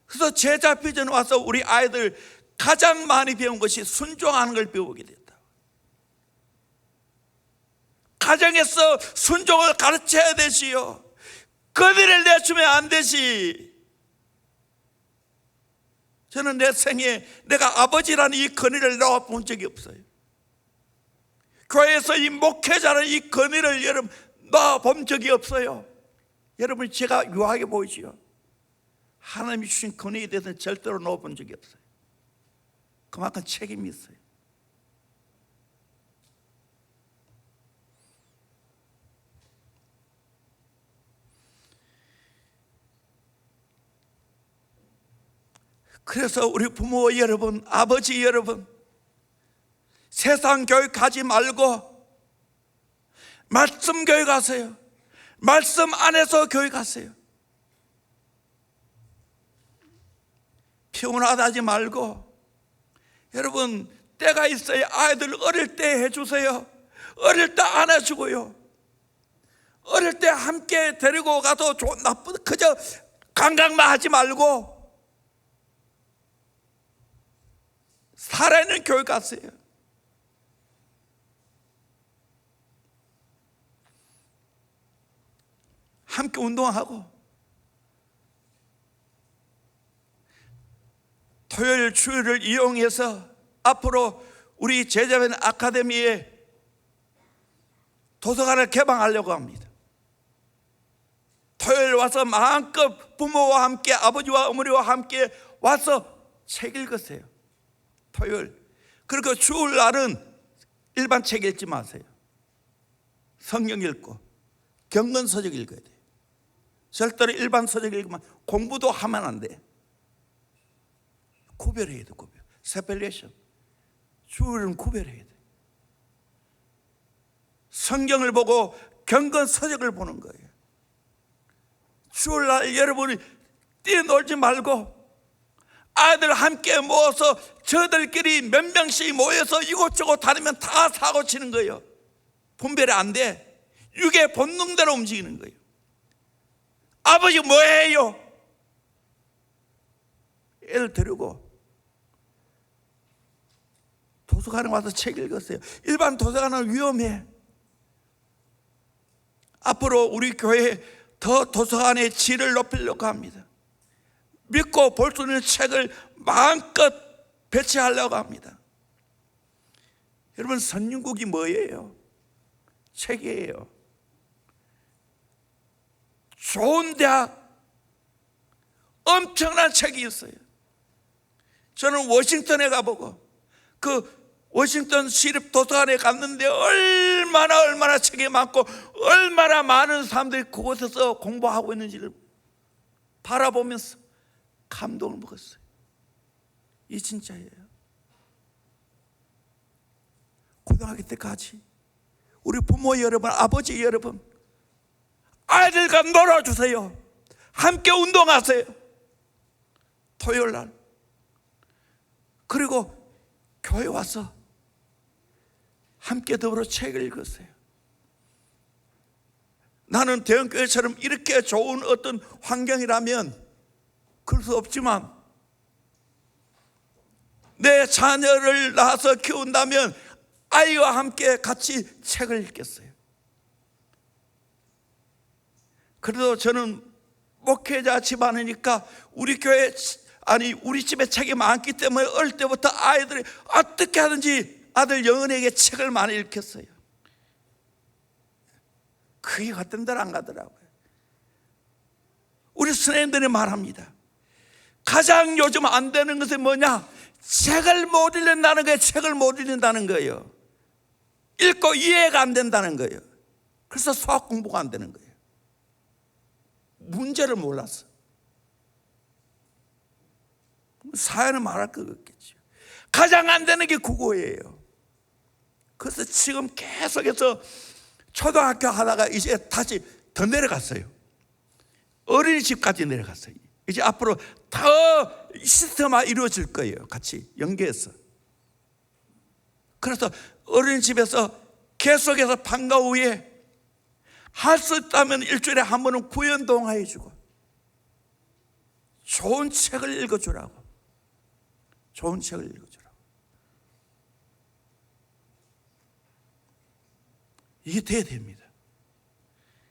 그래서 제자 비전 와서 우리 아이들 가장 많이 배운 것이 순종하는 걸 배우게 됐다. 가정에서 순종을 가르쳐야 되지요. 건의를 내주면 안 되지. 저는 내 생에 내가 아버지라는 이 건의를 넣어본 적이 없어요. 교회에서 이 목회자라는 이 건의를 여러분 넣어본 적이 없어요. 여러분, 제가 유하게 보이지요. 하나님이 주신 건의에 대해서는 절대로 넣어본 적이 없어요. 그만큼 책임이 있어요. 그래서 우리 부모 여러분, 아버지 여러분, 세상 교육 가지 말고 말씀 교육하세요. 말씀 안에서 교육하세요. 피곤하다 하지 말고, 여러분, 때가 있어요. 아이들 어릴 때 해주세요. 어릴 때 안아주고요. 어릴 때 함께 데리고 가도 나쁜, 그저 강강만 하지 말고 살아있는 교육하세요. 함께 운동하고, 토요일 주일을 이용해서 앞으로 우리 제자변 아카데미에 도서관을 개방하려고 합니다. 토요일 와서 마음껏 부모와 함께, 아버지와 어머니와 함께 와서 책 읽으세요. 토요일. 그리고 주일날은 일반 책 읽지 마세요. 성경 읽고 경건 서적 읽어야 돼요. 절대로 일반 서적 읽으면 공부도 하면 안 돼. 구별해야 돼. 구별. 세퍼레이션. 주일은 구별해야 돼. 성경을 보고 경건 서적을 보는 거예요. 주일날 여러분이 뛰어놀지 말고 아이들 함께 모아서 저들끼리 몇 명씩 모여서 이곳저곳 다니면 다 사고 치는 거예요. 분별이 안 돼. 육의 본능대로 움직이는 거예요. 아버지 뭐해요? 애를 데리고 도서관에 와서 책 읽었어요. 일반 도서관은 위험해. 앞으로 우리 교회 더 도서관의 질을 높이려고 합니다. 믿고 볼 수 있는 책을 마음껏 배치하려고 합니다. 여러분, 선진국이 뭐예요? 책이에요. 좋은 대학, 엄청난 책이 있어요. 저는 워싱턴에 가보고 그 워싱턴 시립 도서관에 갔는데 얼마나 책이 많고 얼마나 많은 사람들이 그곳에서 공부하고 있는지를 바라보면서 감동을 먹었어요. 이 진짜예요. 고등학교 때까지 우리 부모 여러분, 아버지 여러분, 아이들과 놀아주세요. 함께 운동하세요. 토요일 날. 그리고 교회 와서 함께 더불어 책을 읽었어요. 나는 대형교회처럼 이렇게 좋은 어떤 환경이라면 그럴 수 없지만 내 자녀를 낳아서 키운다면 아이와 함께 같이 책을 읽겠어요. 그래도 저는 목회자 집안이니까 우리 교회, 아니 우리 집에 책이 많기 때문에 어릴 때부터 아이들이 어떻게 하든지 아들 영은에게 책을 많이 읽혔어요. 그게 같은 데를 안 가더라고요. 우리 선생님들이 말합니다. 가장 요즘 안 되는 것은 뭐냐? 책을 못 읽는다는 거예요. 책을 못 읽는다는 거예요. 읽고 이해가 안 된다는 거예요. 그래서 수학 공부가 안 되는 거예요. 문제를 몰랐어. 사연은 말할 것 같겠죠. 가장 안 되는 게 국어예요. 그래서 지금 계속해서 초등학교 하다가 이제 다시 더 내려갔어요. 어린이집까지 내려갔어요. 이제 앞으로 더 시스템화 이루어질 거예요. 같이 연계해서. 그래서 어린이집에서 계속해서 방과 후에 할 수 있다면 일주일에 한 번은 구연동화 해주고 좋은 책을 읽어주라고. 좋은 책을 읽어주라고. 이게 돼야 됩니다.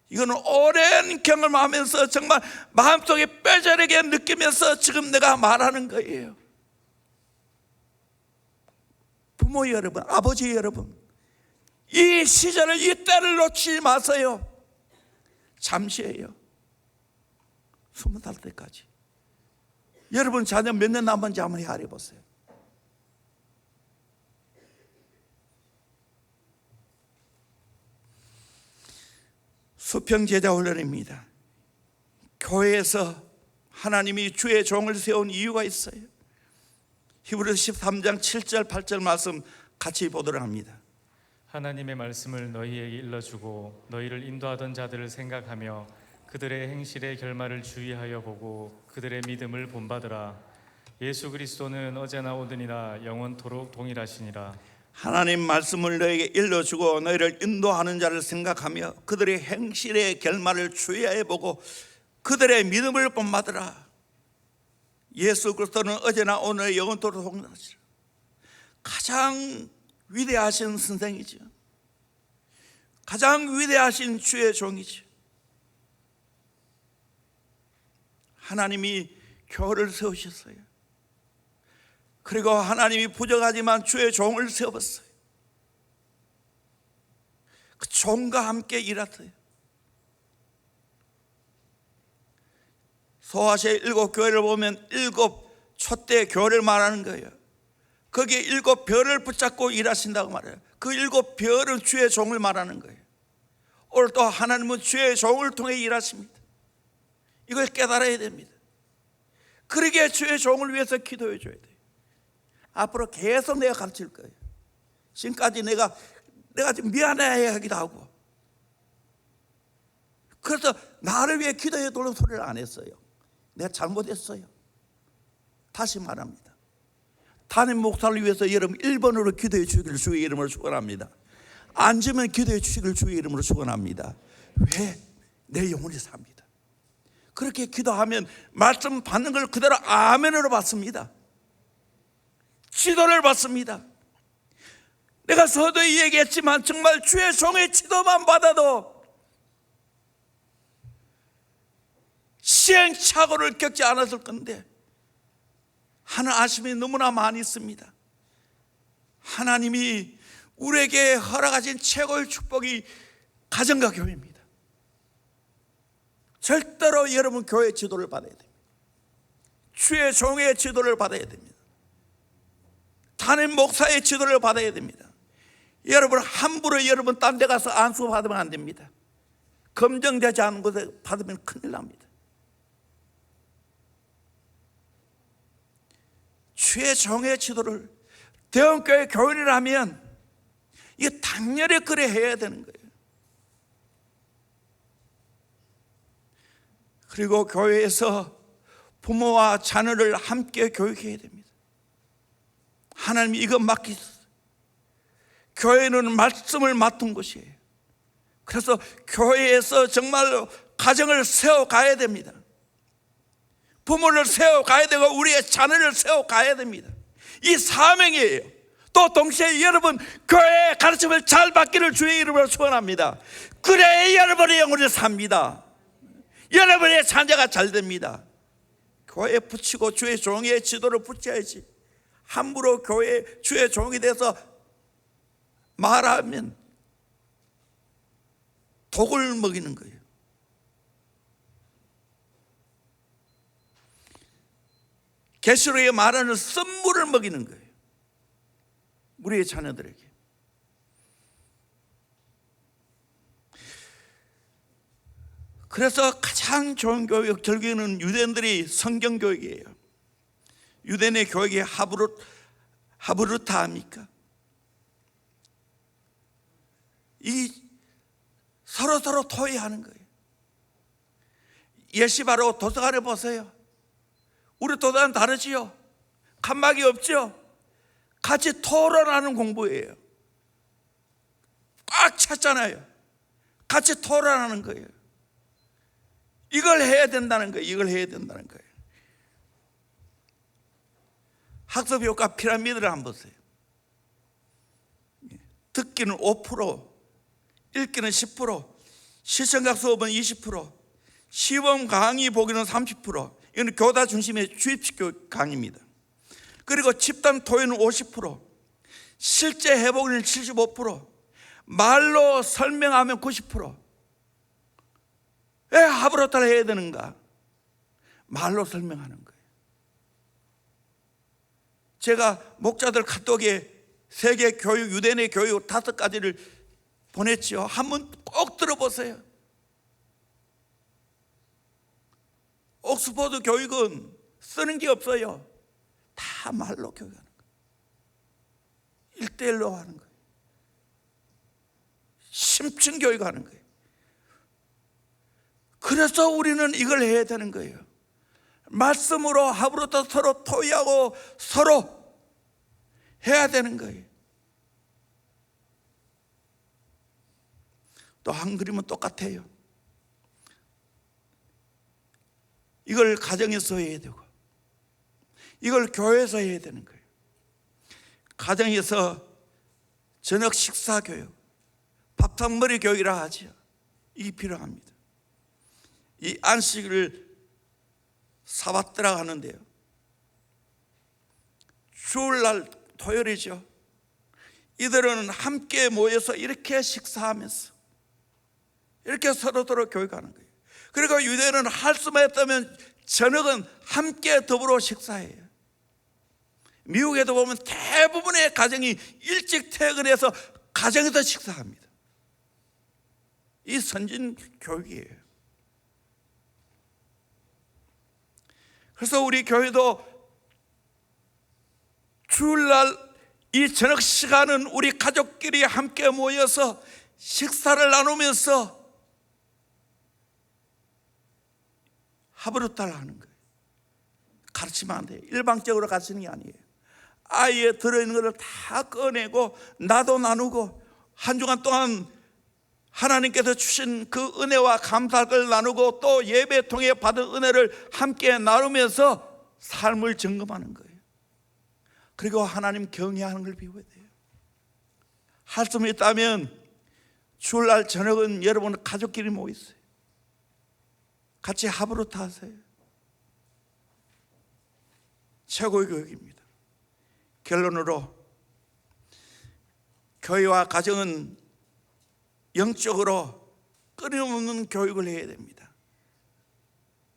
이거는 오랜 경험하면서 정말 마음속에 뼈저리게 느끼면서 지금 내가 말하는 거예요. 부모 여러분, 아버지 여러분, 이 시절을, 이 때를 놓치지 마세요. 잠시예요. 20살 때까지. 여러분 자녀 몇 년 남았는지 한번 헤아려 보세요. 수평제자 훈련입니다. 교회에서 하나님이 주의 종을 세운 이유가 있어요. 히브리서 13장 7절 8절 말씀 같이 보도록 합니다. 하나님의 말씀을 너희에게 일러주고 너희를 인도하던 자들을 생각하며 그들의 행실의 결말을 주의하여 보고 그들의 믿음을 본받으라. 예수 그리스도는 어제나 오늘이나 영원토록 동일하시니라. 하나님 말씀을 너에게 일러주고 너희를 인도하는 자를 생각하며 그들의 행실의 결말을 주의하여 보고 그들의 믿음을 본받으라. 예수 그리스도는 어제나 오늘 영원토록 동일하시라. 가장 위대하신 선생이죠. 가장 위대하신 주의 종이죠. 하나님이 교회를 세우셨어요. 그리고 하나님이 부족하지만 주의 종을 세웠어요. 그 종과 함께 일하세요. 소아시아 7교회를 보면 7 촛대 교회를 말하는 거예요. 거기에 7 별을 붙잡고 일하신다고 말해요. 그 7 별은 주의 종을 말하는 거예요. 오늘도 하나님은 주의 종을 통해 일하십니다. 이걸 깨달아야 됩니다. 그러기에 주의 종을 위해서 기도해 줘야 돼요. 앞으로 계속 내가 가르칠 거예요. 지금까지 내가 좀 미안해 하기도 하고, 그래서 나를 위해 기도해 달라는 소리를 안 했어요. 내가 잘못했어요. 다시 말합니다. 담임 목사를 위해서 여러분 1번으로 기도해 주시기를 주의 이름으로 축원합니다. 앉으면 기도해 주시기를 주의 이름으로 축원합니다. 왜? 내 영혼이 삽니다. 그렇게 기도하면 말씀 받는 걸 그대로 아멘으로 받습니다. 지도를 받습니다. 내가 서두에 얘기했지만 정말 주의 종의 지도만 받아도 시행착오를 겪지 않았을 건데 하는 아쉬움이 너무나 많이 있습니다. 하나님이 우리에게 허락하신 최고의 축복이 가정과 교회입니다. 절대로 여러분 교회 지도를 받아야 됩니다. 주의 종의 지도를 받아야 됩니다. 담임 목사의 지도를 받아야 됩니다. 여러분 함부로 여러분 딴 데 가서 안수 받으면 안 됩니다. 검증되지 않은 곳에 받으면 큰일 납니다. 주의 종의 지도를 대형교회 교인이라면 이게 당연히 그래 해야 되는 거예요. 그리고 교회에서 부모와 자녀를 함께 교육해야 됩니다. 하나님이 이거 맡기셨어요. 교회는 말씀을 맡은 곳이에요. 그래서 교회에서 정말로 가정을 세워가야 됩니다. 부모를 세워가야 되고 우리의 자녀를 세워가야 됩니다. 이 사명이에요. 또 동시에 여러분 교회의 가르침을 잘 받기를 주의 이름으로 축원합니다. 그래야 여러분의 영혼이 삽니다. 여러분의 자녀가 잘 됩니다. 교회에 붙이고 주의 종의 지도를 붙여야지. 함부로 교회 주의 종이 돼서 말하면 독을 먹이는 거예요. 계시록에 말하는 썸물을 먹이는 거예요. 우리의 자녀들에게. 그래서 가장 좋은 교육, 결국에는 유대인들이 성경 교육이에요. 유대인의 교육이 하브루타 합니까? 이 서로 토의하는 거예요. 예시바로 도서관에 보세요. 우리 도서관 다르지요? 칸막이 없죠? 같이 토론하는 공부예요. 꽉 찼잖아요. 같이 토론하는 거예요. 이걸 해야 된다는 거예요. 이걸 해야 된다는 거예요. 학습효과 피라미드를 한번 보세요. 듣기는 5%, 읽기는 10%, 시청각 수업은 20%, 시범 강의 보기는 30%. 이건 교사 중심의 주입식 강의입니다. 그리고 집단 토의는 50%, 실제 해보기는 75%, 말로 설명하면 90%. 왜 하브로타를 해야 되는가? 말로 설명하는 거예요. 제가 목자들 카톡에 세계 교육, 유대인의 교육 5가지를 보냈죠. 한번 꼭 들어보세요. 옥스퍼드 교육은 쓰는 게 없어요. 다 말로 교육하는 거예요. 1:1로 하는 거예요. 심층 교육하는 거예요. 그래서 우리는 이걸 해야 되는 거예요. 말씀으로 하브로타 서로 토의하고 서로 해야 되는 거예요. 또 한 그림은 똑같아요. 이걸 가정에서 해야 되고 이걸 교회에서 해야 되는 거예요. 가정에서 저녁 식사 교육, 밥상머리 교육이라 하죠. 이게 필요합니다. 이 안식을 사바트라고 하는데요, 주일날 토요일이죠. 이들은 함께 모여서 이렇게 식사하면서 이렇게 서로서로 교육하는 거예요. 그리고 유대인은 할 수만 있다면 저녁은 함께 더불어 식사해요. 미국에도 보면 대부분의 가정이 일찍 퇴근해서 가정에서 식사합니다. 이 선진 교육이에요. 그래서 우리 교회도 주일날 이 저녁 시간은 우리 가족끼리 함께 모여서 식사를 나누면서 하브루타를 하는 거예요. 가르치면 안 돼요. 일방적으로 가르치는 게 아니에요. 아이에 들어있는 것을 다 꺼내고 나도 나누고 한 주간 동안 하나님께서 주신 그 은혜와 감사를 나누고 또 예배 통해 받은 은혜를 함께 나누면서 삶을 점검하는 거예요. 그리고 하나님 경외하는 걸 배워야 돼요. 할 수 있다면 주일날 저녁은 여러분 가족끼리 모이세요. 같이 하브루타 하세요. 최고의 교육입니다. 결론으로 교회와 가정은 영적으로 끊임없는 교육을 해야 됩니다.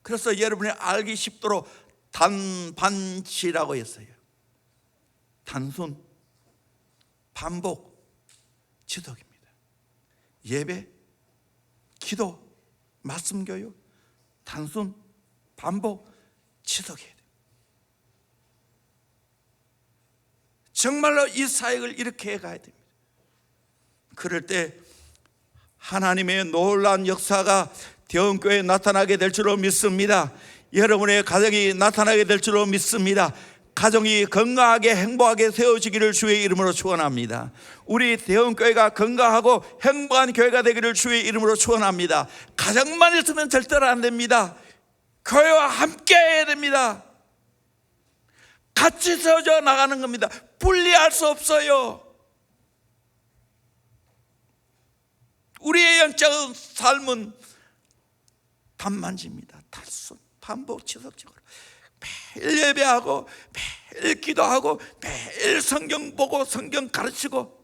그래서 여러분이 알기 쉽도록 단반치라고 했어요. 단순, 반복, 지속입니다. 예배, 기도, 말씀 교육, 단순, 반복, 지속해야 돼요. 정말로 이 사역을 이렇게 해가야 됩니다. 그럴 때 하나님의 놀라운 역사가 대원교회에 나타나게 될 줄로 믿습니다. 여러분의 가정이 나타나게 될 줄로 믿습니다. 가정이 건강하게 행복하게 세워지기를 주의 이름으로 축원합니다. 우리 대원교회가 건강하고 행복한 교회가 되기를 주의 이름으로 축원합니다. 가정만 있으면 절대로 안 됩니다. 교회와 함께 해야 됩니다. 같이 세워져 나가는 겁니다. 분리할 수 없어요. 우리의 영적 삶은 단만집니다. 단순, 반복, 지속적으로 매일 예배하고 매일 기도하고 매일 성경 보고 성경 가르치고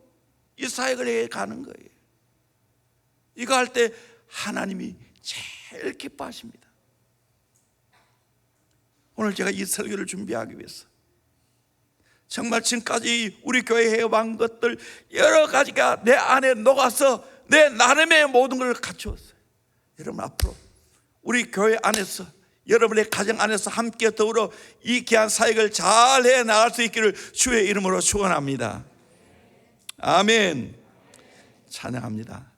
이 사역을 해 가는 거예요. 이거 할 때 하나님이 제일 기뻐하십니다. 오늘 제가 이 설교를 준비하기 위해서 정말 지금까지 우리 교회 해온 것들 여러 가지가 내 안에 녹아서 내 나름의 모든 걸 갖추었어요. 여러분 앞으로 우리 교회 안에서 여러분의 가정 안에서 함께 더불어 이 귀한 사역을 잘 해 나갈 수 있기를 주의 이름으로 축원합니다. 아멘. 찬양합니다.